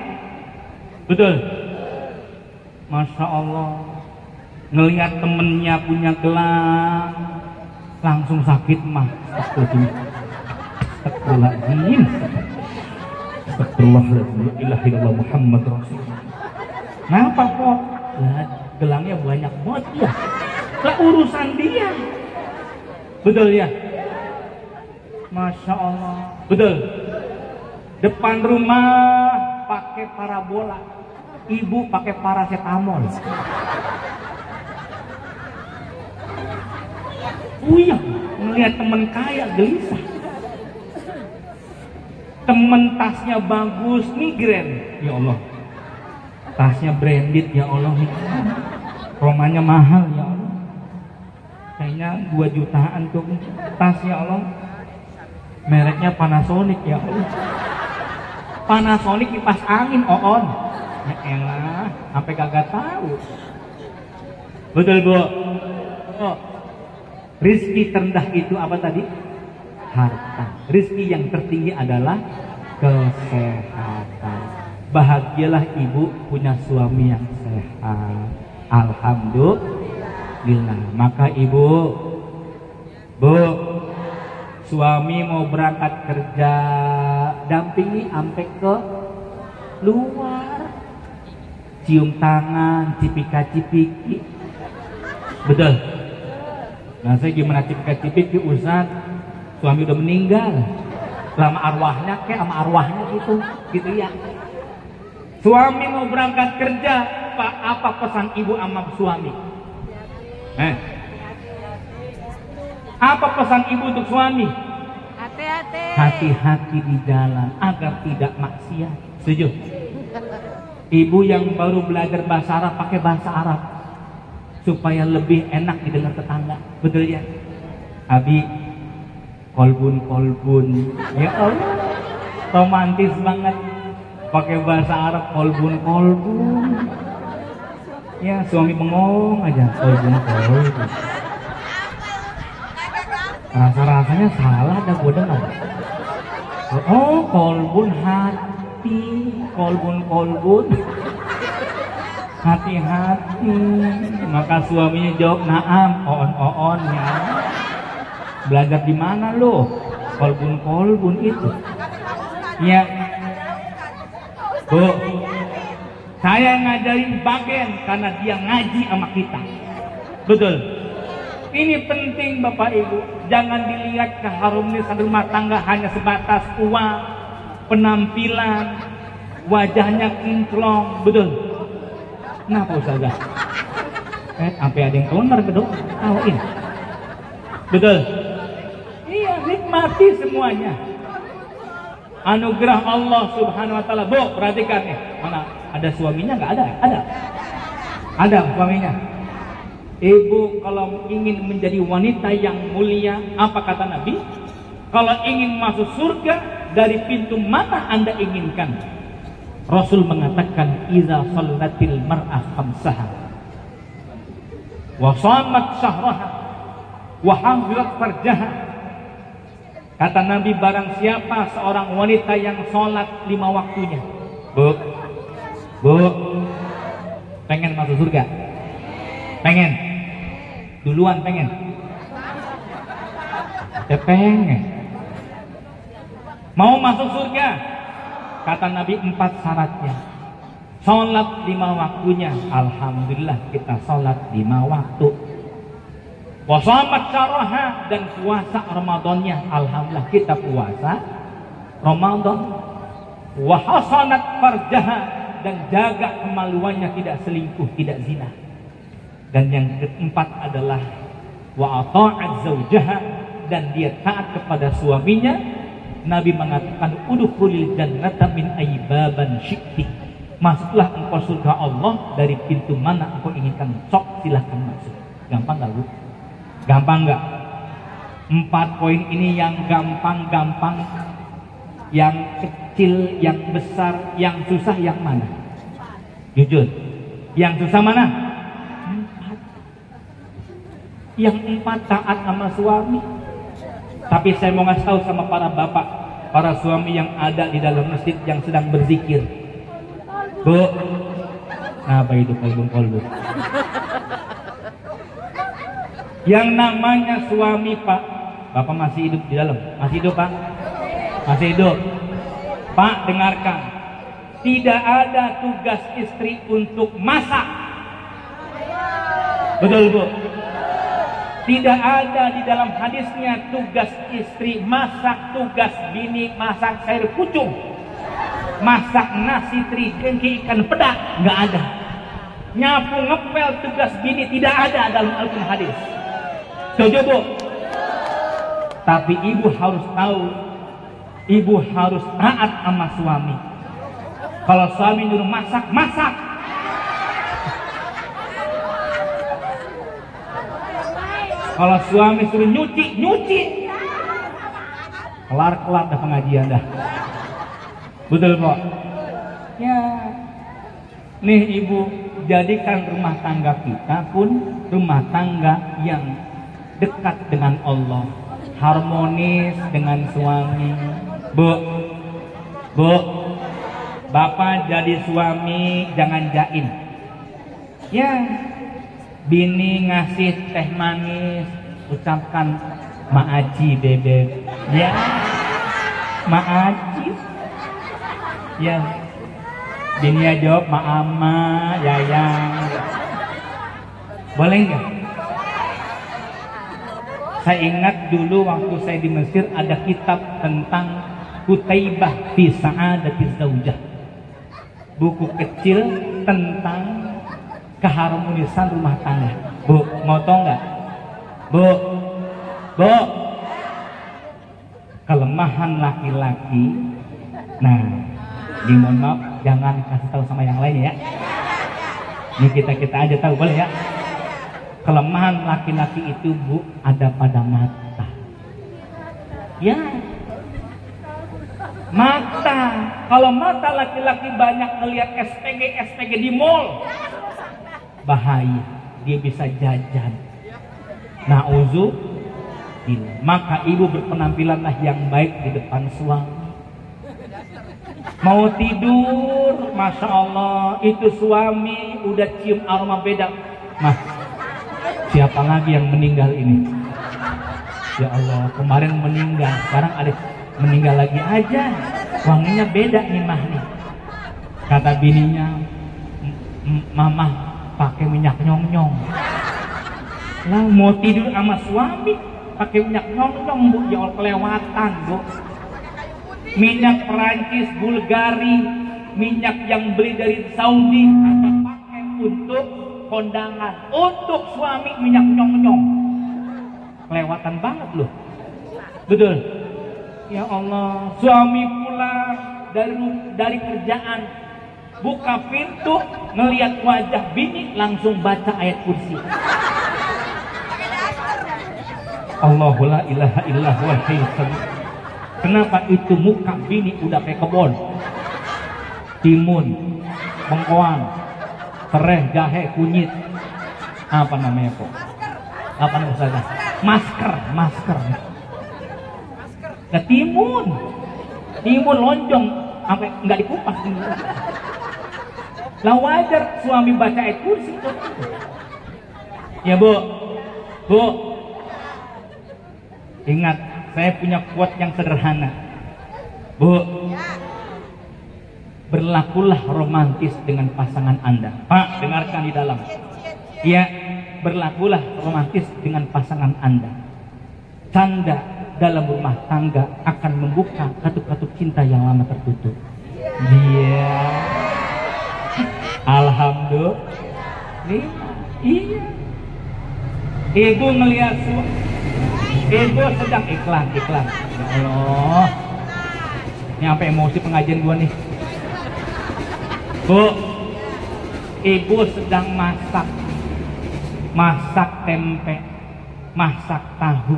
Betul. Masya Allah. Ngelihat temennya punya gelang, langsung sakit mah. Astagfirullahaladzim. Astagfirullahaladzim. La ilaha illallah Muhammad Rasulullah. Kenapa kok? gelangnya banyak banget ya. Lah urusan dia. Betul ya? Masya Allah. Betul. Depan rumah pakai parabola, ibu pakai paracetamol. Iya, ngelihat temen kaya gelisah. Temen tasnya bagus, migren. Ya Allah, tasnya branded, ya Allah. Romanya mahal, ya Allah. Kayaknya 2 jutaan tuh tas, ya Allah. Mereknya Panasonic, ya Allah. Panasonic kipas angin, on. Ya elah, sampai kagak tahu. Betul, Bu. Oh. Rizki terendah itu apa tadi? Harta. Rizki yang tertinggi adalah kesehatan. Bahagialah ibu punya suami yang sehat. Alhamdulillah. Maka ibu, Bu, suami mau berangkat kerja, dampingi sampai ke luar, cium tangan, cipika-cipiki. Betul. Nah, saya gimana cipika-cipiki, Ustaz? Suami udah meninggal. Lama arwahnya kayak sama arwahnya gitu ya. Suami mau berangkat kerja, Pak, apa pesan ibu sama suami? Apa pesan ibu untuk suami? Hati-hati. Hati-hati di jalan agar tidak maksiat. Setuju? Ibu yang baru belajar bahasa Arab pakai bahasa Arab supaya lebih enak didengar tetangga. Betul ya? Abi, kolbun. Ya Allah, romantis banget. Pakai bahasa Arab kolbun. Ya, suami bengong aja, kolbun. Rasa-rasanya salah dah gue dengar. Oh, kolbun hati, kolbun. Hati-hati. Maka suaminya jawab, naam, on ya. Belajar di mana lo? Kolbun itu. Ya. Bu, saya ngajarin bagian karena dia ngaji sama kita. Betul. Ini penting Bapak Ibu. Jangan dilihat keharmonisan rumah tangga hanya sebatas uang, penampilan, wajahnya kinclong. Betul. Kenapa Ustazah? Sampai ada yang keluar gedung, tahuin. Betul. Iya, nikmati semuanya. Anugerah Allah Subhanahu wa taala. Bu, perhatikan nih. Mana ada suaminya nggak ada? Ada suaminya. Ibu kalau ingin menjadi wanita yang mulia, apa kata Nabi? Kalau ingin masuk surga, dari pintu mana Anda inginkan? Rasul mengatakan, iza shallatil mar'ah khamsaha wa shamat syahraha wa hafizat farjaha. Kata Nabi, barang siapa seorang wanita yang sholat 5 waktunya. Bu, pengen masuk surga? Pengen? Duluan pengen? Pengen. Mau masuk surga? Kata Nabi 4 syaratnya. Sholat 5 waktunya. Alhamdulillah kita sholat 5 waktu. Wasamat syaraha, dan puasa Ramadannya. Alhamdulillah kita puasa Ramadan. Wahasanat farjaha, dan jaga kemaluannya, tidak selingkuh, tidak zina. Dan yang keempat adalah wa ata'at zaujaha, dan dia taat kepada suaminya. Nabi mengatakan udkhulil jannata min aybaban syi'ti. Masuklah engkau surga Allah dari pintu mana engkau inginkan. Sok silahkan masuk. Gampang enggak, Bu? Gampang enggak? 4 poin ini yang gampang-gampang, yang kecil, yang besar, yang susah yang mana? Jujur. Yang susah mana? 4. Yang 4 taat sama suami. Tapi saya mau ngasih tahu sama para bapak, para suami yang ada di dalam masjid yang sedang berzikir. Bu, nah apa itu kolbun? Yang namanya suami, Pak. Bapak masih hidup di dalam? Masih hidup, Pak? Masih hidup. Pak, dengarkan. Tidak ada tugas istri untuk masak. Betul Bu? Tidak ada di dalam hadisnya tugas istri masak, tugas bini masak sayur pucung, masak nasi teri jengki ikan pedak, nggak ada. Nyapu ngepel tugas bini tidak ada dalam Al-Quran hadis. Setuju Bu? Tapi ibu harus tahu, ibu harus taat sama suami. Kalau suami nyuruh masak, masak. Kalau suami suruh nyuci, nyuci. Kelar-kelar dah pengajian dah. Betul kok? Ya. Nih ibu, jadikan rumah tangga kita pun rumah tangga yang dekat dengan Allah, harmonis dengan suami. Bu, bapak jadi suami jangan jaim. Ya. Bini ngasih teh manis, ucapkan maaji bebek. Ya, maaji. Ya, bini jawab maama, yayang. Boleh nggak? Saya ingat dulu waktu saya di Mesir ada kitab tentang Kutaibah fi Sa'adatiz Zaujah. Buku kecil tentang keharmonisan rumah tangga. Bu, mau tau nggak? Bu, kelemahan laki-laki. Nah, mohon maaf, jangan kasih tahu sama yang lain ya. Ini kita aja tahu, boleh ya? Kelemahan laki-laki itu Bu ada pada mata. Ya, mata. Kalau mata laki-laki banyak ngelihat SPG di mall, bahaya, dia bisa jajan. Na'udzubillah. Maka ibu berpenampilanlah yang baik di depan suami. Mau tidur, masya Allah, itu suami udah cium aroma beda. Mas, siapa lagi yang meninggal ini? Ya Allah, kemarin meninggal, sekarang ada meninggal lagi aja. Wanginya beda nih mah nih. Kata bininya, mama pakai minyak nyong-nyong. Lah mau tidur sama suami pakai minyak nyong-nyong Bu, ya Allah kelewatan Bu. Minyak Perancis, Bulgari, minyak yang beli dari Saudi atau pakai untuk kondangan. Untuk suami minyak nyong-nyong. Kelewatan banget loh. Betul. Ya Allah, suami pulang dari kerjaan, buka pintu, ngelihat wajah bini, langsung baca ayat kursi. Allahu la ilaha illa huwal hayyul qayyum. Kenapa itu muka bini udah kayak kebon, timun, bengkoang, serai, jahe, kunyit, apa namanya kok? Apa namanya saja? Masker. Timun lonjong, sampai nggak dikupas. Lah wajar suami baca ayat kursi itu. Ya Bu, ingat, saya punya quote yang sederhana. Bu, berlakulah romantis dengan pasangan Anda. Pak, dengarkan di dalam. Ya, berlakulah romantis dengan pasangan Anda. Canda dalam rumah tangga akan membuka katup-katup cinta yang lama tertutup. Dia, alhamdulillah. Iya. Ibu ngelihat ibu sedang iklan. Ya Allah, ini sampai emosi pengajian gua nih. Bu, ibu sedang masak tempe, masak tahu.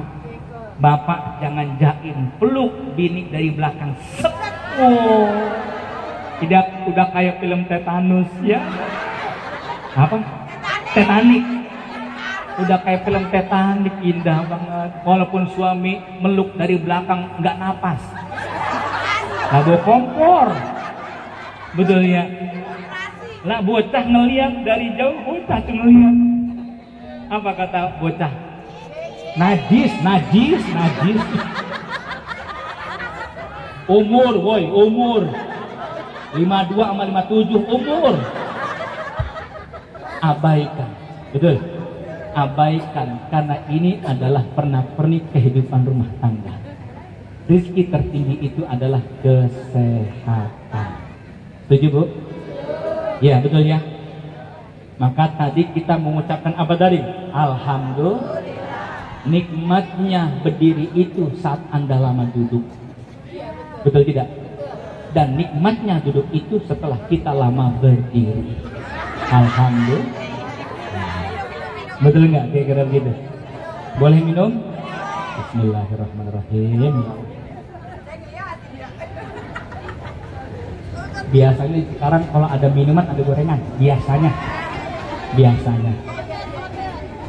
Bapak jangan jaim, peluk bini dari belakang. Oh, tidak, udah kayak film tetanus ya. Apa? Titanic. Udah kayak film Titanic, indah banget. Walaupun suami meluk dari belakang nggak napas, lagu kompor. Betul ya. Lah bocah ngeliat dari jauh, bocah tuh ngeliat. Apa kata bocah? Najis. Umur 52 sama 57 umur. Abaikan. Betul. abaikan, karena ini adalah pernak-pernik kehidupan rumah tangga. Rizki tertinggi itu adalah kesehatan. Setuju Bu? Ya betul ya. Maka tadi kita mengucapkan apa tadi? Alhamdulillah. Nikmatnya berdiri itu saat Anda lama duduk. Betul tidak? Dan nikmatnya duduk itu setelah kita lama berdiri. Alhamdulillah. Betul nggak kira-kira begitu? Boleh minum? Bismillahirrahmanirrahim. Biasanya sekarang kalau ada minuman ada gorengan. Biasanya.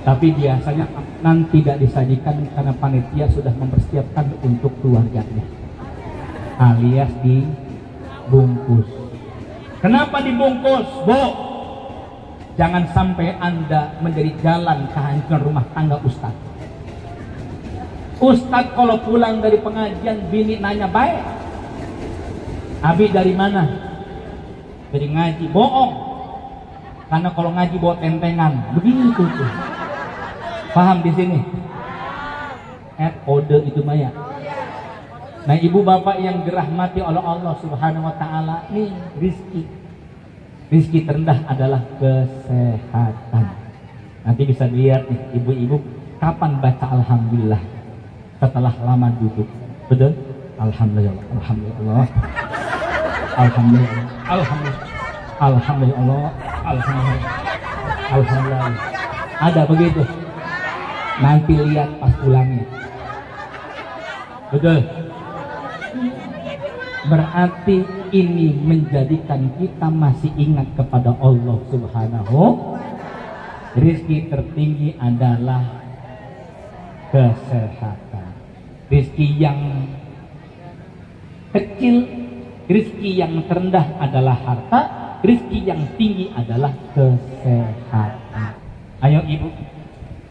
Tapi biasanya nanti tidak disajikan karena panitia sudah mempersiapkan untuk keluarganya. Alias dibungkus. Kenapa dibungkus, Bu? Jangan sampai Anda menjadi jalan kehancuran rumah tangga Ustadz. Ustadz kalau pulang dari pengajian, bini nanya, baik, Abi dari mana? Dari ngaji. Bohong. Karena kalau ngaji bawa tentengan. Begitu tuh. Paham di sini? Kode itu Maya. Nah, ibu bapak yang dirahmati oleh Allah Subhanahu wa taala, nih rizki. Rizki terendah adalah kesehatan. Nanti bisa dilihat nih ibu-ibu kapan baca alhamdulillah setelah lama duduk. Betul? Alhamdulillah, alhamdulillah, alhamdulillah, alhamdulillah, alhamdulillah, alhamdulillah, alhamdulillah. Ada begitu. Nanti lihat pas pulangnya. Betul? Berarti ini menjadikan kita masih ingat kepada Allah Subhanahu. Rizki tertinggi adalah kesehatan. Rizki yang kecil, rizki yang terendah adalah harta, rizki yang tinggi adalah kesehatan. Ayo ibu,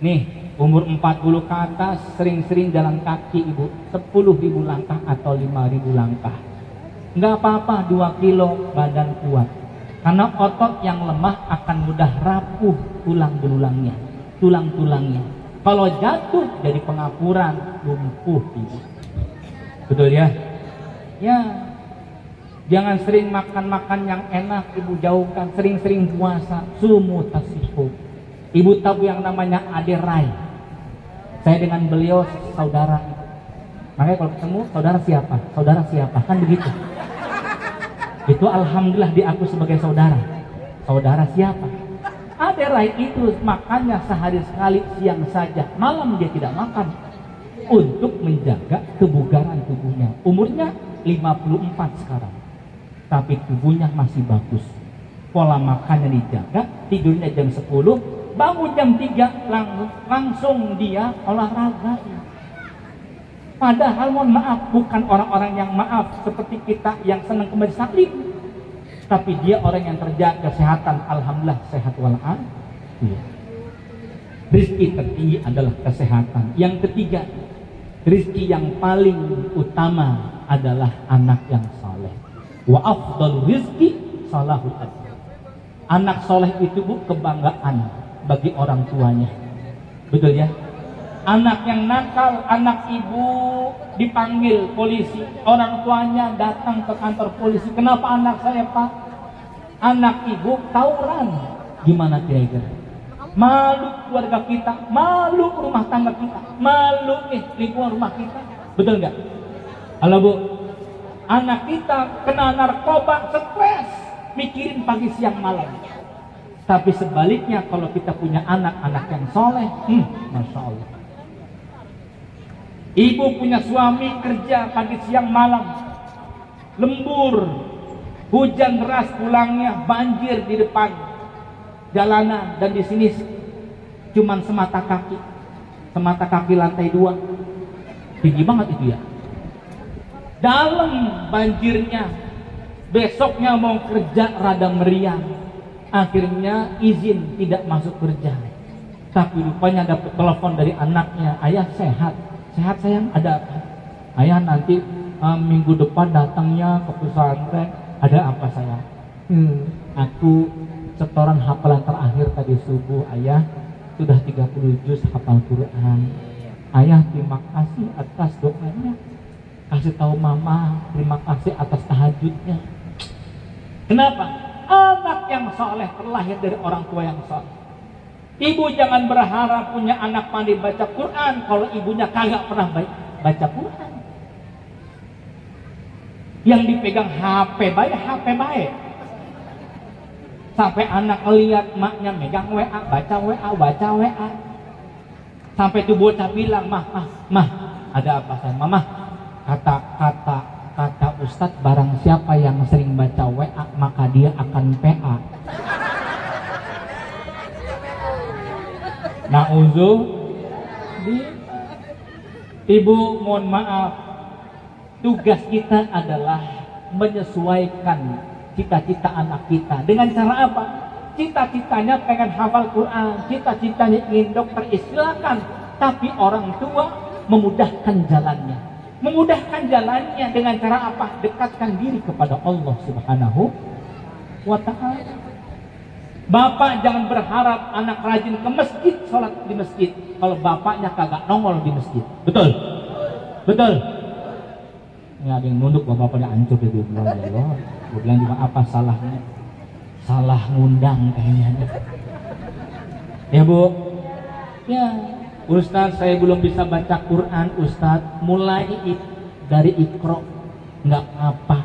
nih umur 40 ke atas sering-sering jalan kaki ibu, 10.000 langkah atau 5.000 langkah. Nggak apa-apa 2 kilo badan kuat. Karena otot yang lemah akan mudah rapuh tulang-tulangnya. Kalau jatuh jadi pengapuran, lumpuh ibu. Betul ya? Ya. Jangan sering makan-makan yang enak ibu, jauhkan. Sering-sering puasa, sumu tasihu. Ibu tahu yang namanya Ade Rai. Saya dengan beliau saudara. Makanya kalau ketemu saudara siapa? Saudara siapa? Kan begitu. Itu alhamdulillah diaku sebagai saudara. Saudara siapa? Ade Rai itu makannya sehari sekali, siang saja, malam dia tidak makan untuk menjaga kebugaran tubuhnya. Umurnya 54 sekarang, tapi tubuhnya masih bagus. Pola makannya dijaga, tidurnya jam 10, bangun jam 3, langsung dia olahraga. Padahal mohon maaf, bukan orang-orang yang maaf seperti kita yang senang kembali salib, tapi dia orang yang terjaga kesehatan. Alhamdulillah sehat walafiat. Rizki tertinggi adalah kesehatan. Yang ketiga, rizki yang paling utama adalah anak yang saleh. Wa afdal rizki salahul adil. Anak soleh itu kebanggaan bagi orang tuanya. Betul ya? Anak yang nakal, anak ibu dipanggil polisi, orang tuanya datang ke kantor polisi. Kenapa anak saya Pak? Anak ibu tawuran. Gimana kira-kira? Malu keluarga kita, malu rumah tangga kita, malu lingkungan rumah kita. Betul nggak? Halo Bu, anak kita kena narkoba, stres, mikirin pagi siang malam. Tapi sebaliknya kalau kita punya anak-anak yang soleh, masya Allah. Ibu punya suami kerja pagi siang malam, lembur, hujan deras pulangnya, banjir di depan jalanan, dan di sini cuman semata kaki lantai 2, tinggi banget itu ya. Dalam banjirnya, besoknya mau kerja rada meriang, akhirnya izin tidak masuk kerja. Tapi rupanya dapat telepon dari anaknya, ayah sehat sayang, ada apa? Ayah nanti minggu depan datangnya ke pesantren. Ada apa sayang? Aku setoran hafalan terakhir tadi subuh ayah, sudah 30 juz hafal Quran. Ayah terima kasih atas doanya. Kasih tahu mama terima kasih atas tahajudnya. Kenapa? Anak yang soleh terlahir dari orang tua yang soleh. Ibu jangan berharap punya anak pandai baca Quran kalau ibunya kagak pernah baca Quran. Yang dipegang HP baik. Sampai anak lihat maknya megang WA, baca WA. Sampai tuh bocah bilang, mah, ada apa sayang? Mama, kata Ustadz, barang siapa yang sering baca WA maka dia akan PA. Ibu mohon maaf, tugas kita adalah menyesuaikan cita-cita anak kita. Dengan cara apa? Cita-citanya pengen hafal Quran, cita-citanya ingin dokter, silakan. Tapi orang tua memudahkan jalannya. Memudahkan jalannya dengan cara apa? Dekatkan diri kepada Allah Subhanahu wa ta'ala. Bapak jangan berharap anak rajin ke masjid, sholat di masjid, kalau bapaknya kagak nongol di masjid. Betul? Ini ada yang nunduk, bapaknya hancur di bilang, ya Allah. Gue bilang juga apa salahnya? Salah ngundang kayaknya. Ya Bu, ya Ustadz saya belum bisa baca Quran Ustadz. Mulai dari Iqra, nggak apa.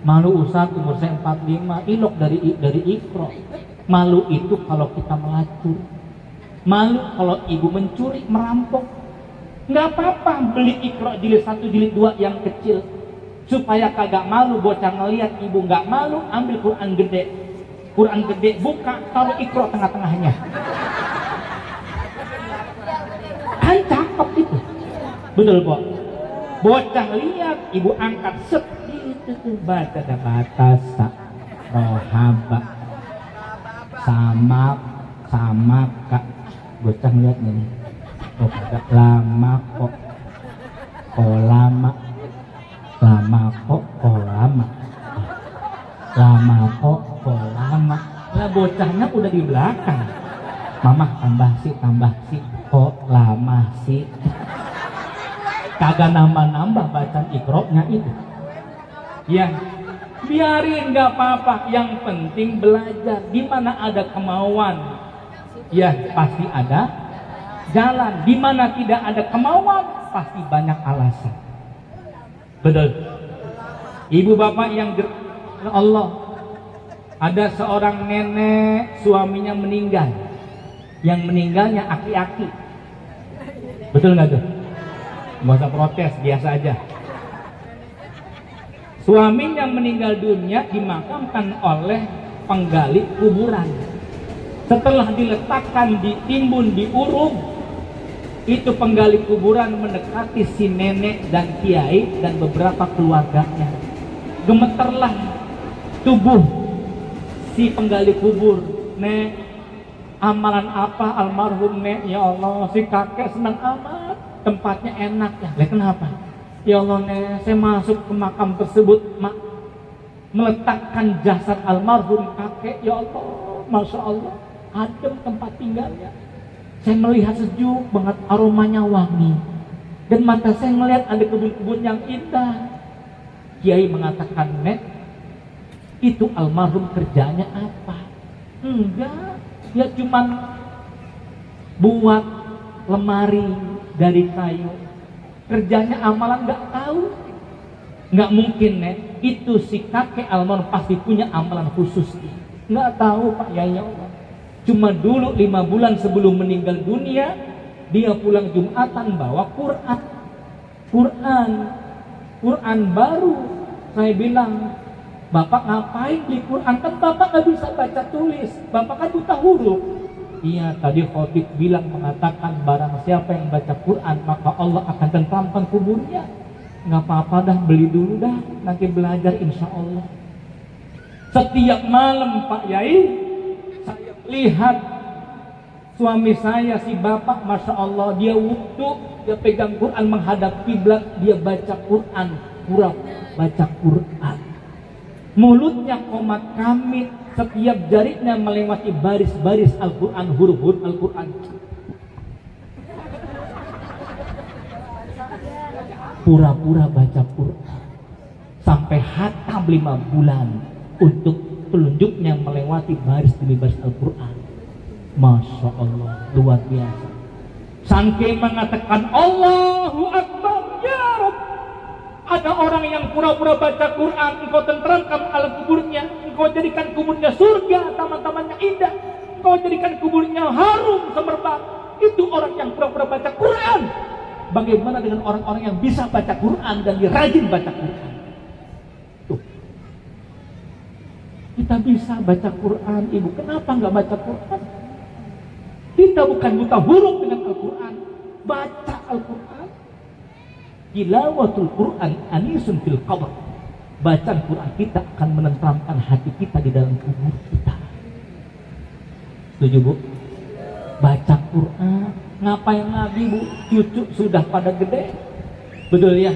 Malu Ustadz umur saya 45, ilok dari Iqra. Malu itu kalau kita melacur. Malu kalau ibu mencuri, merampok. Nggak apa-apa beli Iqra jilid 1, jilid 2 yang kecil. Supaya kagak malu bocah ngeliat ibu nggak malu, ambil Quran gede buka, taruh Iqra tengah-tengahnya. Kan cakep itu. Betul Bo. Bocah lihat ibu angkat set itu baca ada batas rohaba sama kak. Bocah lihat nih. Oh kagak lama kok lama lah bocahnya udah di belakang. Mama tambah sih kok lama sih. Kagak nambah bacaan Iqra-nya itu. Ya, biarin nggak apa-apa. Yang penting belajar. Di mana ada kemauan, ya pasti ada jalan. Di mana tidak ada kemauan, pasti banyak alasan. Betul. Ibu bapak yang Allah, ada seorang nenek suaminya meninggal. Yang meninggalnya aki-aki. Betul nggak tuh? Nggak usah protes, biasa aja. Suaminya meninggal dunia dimakamkan oleh penggali kuburan. Setelah diletakkan, ditimbun, diurung, itu penggali kuburan mendekati si nenek dan kiai dan beberapa keluarganya. Gemeterlah tubuh si penggali kubur. Nek, amalan apa almarhum Nek? Ya Allah, si kakek senang amat, tempatnya enak ya. Lah kenapa? Ya Allah Nek, saya masuk ke makam tersebut, meletakkan jasad almarhum kakek. Ya Allah, Masya Allah, adem tempat tinggalnya. Saya melihat sejuk banget, aromanya wangi. Dan mata saya melihat ada kebun-kebun yang indah. Kiai mengatakan, Nek, itu almarhum kerjanya apa? Enggak, dia cuman buat lemari dari kayu. Kerjanya amalan nggak tahu. Nggak mungkin Nek, itu si kakek almarhum pasti punya amalan khusus. Nggak tahu Pak, ya Allah. Cuma dulu 5 bulan sebelum meninggal dunia, dia pulang Jumatan bawa Quran baru. Saya bilang, Bapak ngapain di Quran? Kan Bapak nggak bisa baca tulis, Bapak kan buta huruf. Iya, tadi khotib bilang mengatakan barang siapa yang baca Quran maka Allah akan tentramkan kuburnya. Nggak apa-apa dah, beli dulu dah, nanti belajar insya Allah. Setiap malam Pak Yai, saya lihat suami saya si bapak, Masya Allah, dia wudhu, dia pegang Quran menghadap kiblat, dia baca Quran, baca Quran. mulutnya komat kamit, setiap jarinya melewati baris-baris Al-Quran, huruf-huruf Al-Quran. Pura-pura baca Quran sampai hatam 5 bulan untuk telunjuknya melewati baris demi baris Al-Quran. Masya Allah, luar biasa. Saking mengatakan Allahu Akbar, ya Rabb. Ada orang yang pura-pura baca Quran, engkau tentramkan alam kuburnya, engkau jadikan kuburnya surga, taman-tamannya indah, engkau jadikan kuburnya harum semerbak. Itu orang yang pura-pura baca Quran. Bagaimana dengan orang-orang yang bisa baca Quran dan dia rajin baca Quran? Tuh. Kita bisa baca Quran, Ibu. Kenapa nggak baca Quran? Kita bukan buta huruf dengan Al-Quran. Baca Al-Quran. Tilawatul Quran anisun fil qabr. Bacaan Quran kita akan menenteramkan hati kita di dalam kubur kita. Setuju, Bu? Baca Quran. Ngapain lagi, Bu? Cucu sudah pada gede. Betul ya?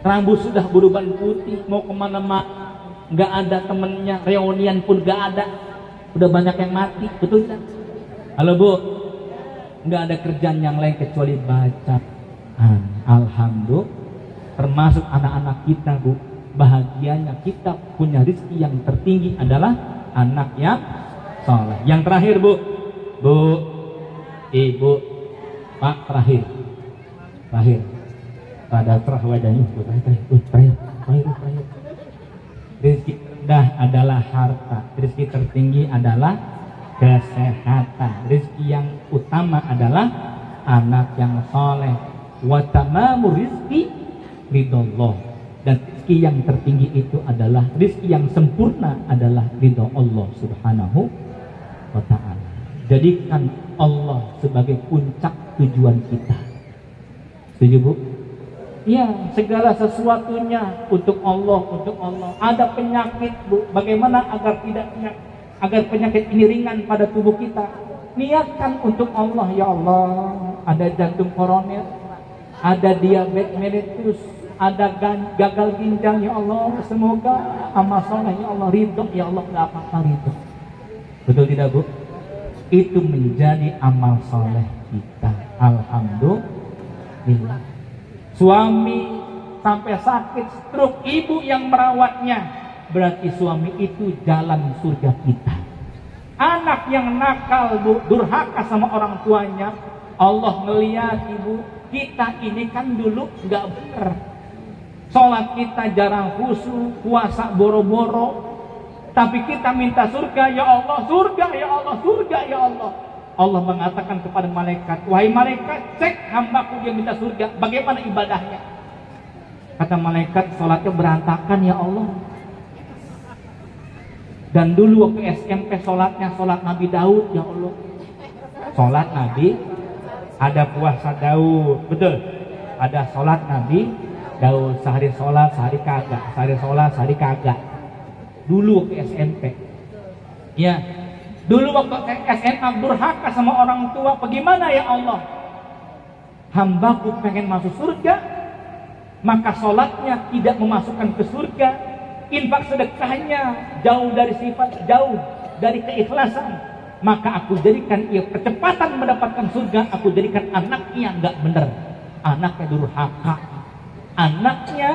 Rambut sudah berubah putih. Mau kemana-mana nggak ada temennya. Reunian pun nggak ada. Udah banyak yang mati. Betul ya? Halo, Bu? Nggak ada kerjaan yang lain kecuali baca. Alhamdulillah. Termasuk anak-anak kita, Bu. Bahagianya kita punya rezeki yang tertinggi adalah anak yang soleh. Yang terakhir, Bu. Bu, Ibu, Pak, terakhir. Pada terah wajahnya, terakhir. Rezeki rendah adalah harta. Rezeki tertinggi adalah kesehatan. Rezeki yang utama adalah anak yang soleh. Wa tamamu rizki ridallah. Dan rezeki yang tertinggi itu adalah rezeki yang sempurna adalah ridho Allah Subhanahu wa ta'ala. Jadikan Allah sebagai puncak tujuan kita. Setuju, Bu? Ya, segala sesuatunya untuk Allah, untuk Allah. Ada penyakit, Bu. Bagaimana agar penyakit ini ringan pada tubuh kita? Niatkan untuk Allah, ya Allah. Ada jantung koroner, ada diabetes mellitus, ada gagal ginjal, ya Allah. Semoga amal soleh, ya Allah, ridho, ya Allah, nggak apa-apa ridho. Betul tidak, Bu? Itu menjadi amal soleh kita. Alhamdulillah. Suami sampai sakit stroke, ibu yang merawatnya, berarti suami itu jalan surga kita. Anak yang nakal, Bu, durhaka sama orang tuanya, Allah ngeliat, Ibu, kita ini kan dulu nggak benar. Sholat kita jarang khusyuk, puasa boro-boro, tapi kita minta surga, ya Allah, surga, ya Allah, surga, ya Allah. Allah mengatakan kepada malaikat, wahai malaikat, cek hambaku dia minta surga, bagaimana ibadahnya? Kata malaikat, sholatnya berantakan, ya Allah. Dan dulu waktu SMP sholatnya sholat Nabi Daud, ya Allah. Sholat Nabi, ada puasa Daud, betul. Ada sholat Nabi Daud, sehari sholat, sehari kagak, sehari sholat, sehari kagak. Dulu waktu SMP, ya. Dulu waktu SMA durhaka sama orang tua, bagaimana ya Allah? Hambaku pengen masuk surga, maka sholatnya tidak memasukkan ke surga, infak sedekahnya jauh dari sifat, jauh dari keikhlasan, maka aku jadikan ia percepatan mendapatkan surga. Aku jadikan anaknya nggak bener, anaknya durhaka, anaknya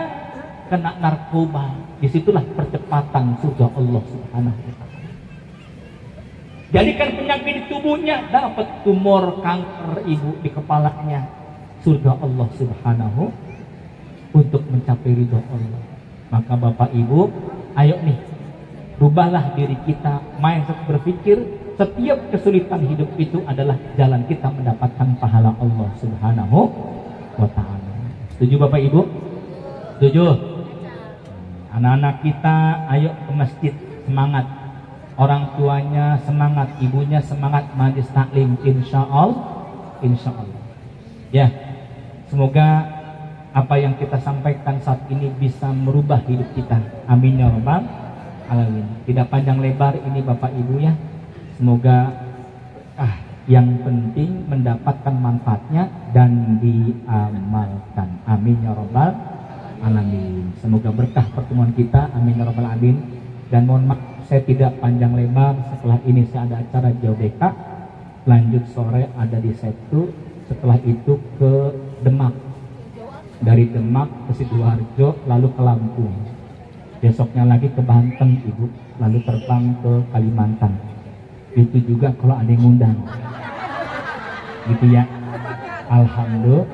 kena narkoba. Disitulah percepatan surga Allah Subhanahu wa ta'ala. Jadikan penyakit di tubuhnya, dapat tumor, kanker, Ibu, di kepalanya. Surga Allah Subhanahu untuk mencapai ridho Allah. Maka Bapak Ibu, ayo nih, rubahlah diri kita, mindset berpikir setiap kesulitan hidup itu adalah jalan kita mendapatkan pahala Allah Subhanahu wa ta'ala. Setuju Bapak Ibu? Setuju? Anak-anak kita ayo ke masjid, semangat. Orang tuanya semangat, ibunya semangat, majlis taklim, insya Allah. Ya, semoga apa yang kita sampaikan saat ini bisa merubah hidup kita. Amin ya rabbal alamin. Tidak panjang lebar ini Bapak Ibu ya. Semoga yang penting mendapatkan manfaatnya dan diamalkan. Amin ya rabbal alamin. Semoga berkah pertemuan kita, amin ya rabbal alamin. Dan mohon maaf saya tidak panjang lebar, setelah ini saya ada acara Jawa BK, lanjut sore ada di Setu, setelah itu ke Demak, dari Demak ke Sidoarjo, lalu ke Lampung, besoknya lagi ke Banten Ibu, lalu terbang ke Kalimantan. Itu juga kalau ada yang ngundang gitu ya. Alhamdulillah.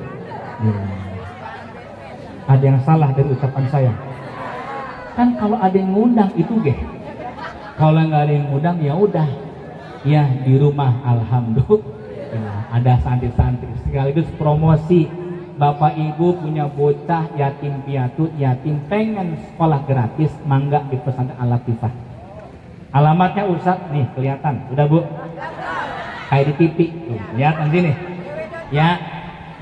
Ada yang salah dari ucapan saya? Kan kalau ada yang ngundang itu kalau nggak ada yang ngundang ya udah ya di rumah. Alhamdulillah ada santri-santri sekaligus promosi. Bapak ibu punya bocah yatim piatu, yatim pengen sekolah gratis, mangga di pesantren Al-Latifah. Alamatnya Ustaz nih kelihatan, udah Bu? Kayak di TV tuh, kelihatan sini ya.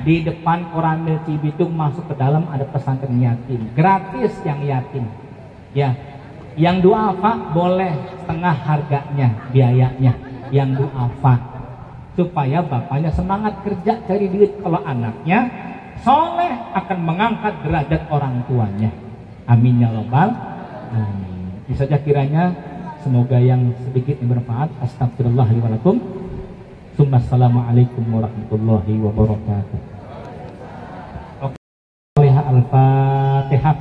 Di depan Koramil Cibitung masuk ke dalam ada pesantren yatim gratis, yang yatim ya. Yang duafa boleh setengah harganya biayanya, yang duafa, supaya bapaknya semangat kerja cari duit. Kalau anaknya soleh akan mengangkat derajat orang tuanya, amin ya rabbal alamin. Itu saja kiranya, semoga yang sedikit yang bermanfaat. Astagfirullahaladzim wa lakum. Assalamualaikum warahmatullahi wabarakatuh. Al-Fatihah.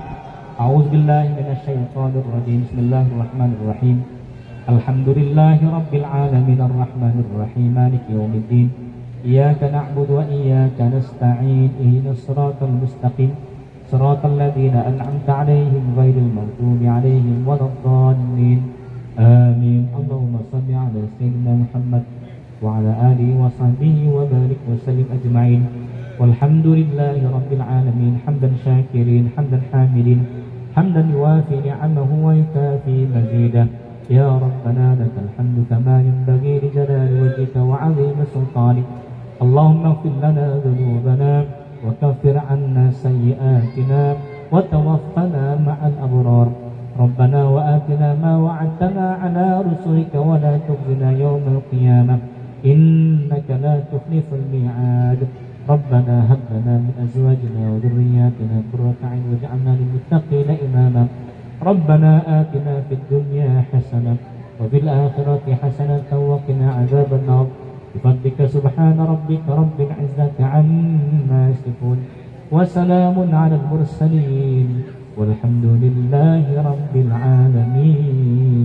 A'udzubillahi minasyaitonir rajim. Bismillahirrahmanirrahim. Alhamdulillahi rabbil alamin arrahmanir rahim maliki yaumiddin. Iyyaka na'budu wa iyyaka nasta'in. Ihdinas siratal mustaqim. Siratal ladzina an'amta 'alaihim ghairil maghdubi 'alaihim waladdallin. Amin. Allahumma shalli 'ala sayyidina Muhammad wa 'ala alihi wa sahbihi wa barik wa sallim ajma'in. Walhamdulillahi rabbil alamin. Hamdan syakirin, hamdan hamidin, hamdan yuwafi ni'amahu wa yukafi mazidah. Ya Rabbana lakal hamdu kama yanbaghi li jalali wajhika wa 'azimi sultanik. Allahumma ighfir lana dhunubana wa kaffir 'anna sayyi'atina wa tawaffana ma'al abrar. Rabbana wa atina ma wa'adtana 'ala rusulika wa la tukhzina yawmal qiyamah. Innaka la tukhliful mi'ad. ربنا هب لنا من أزواجنا وذرياتنا قرة أعين واجعلنا للمتقين إماما. ربنا آتنا في الدنيا حسنة وفي الآخرة حسنة وقنا عذاب النار. بفضلك سبحان ربك رب العزة عما يصفون وسلام على المرسلين والحمد لله رب العالمين.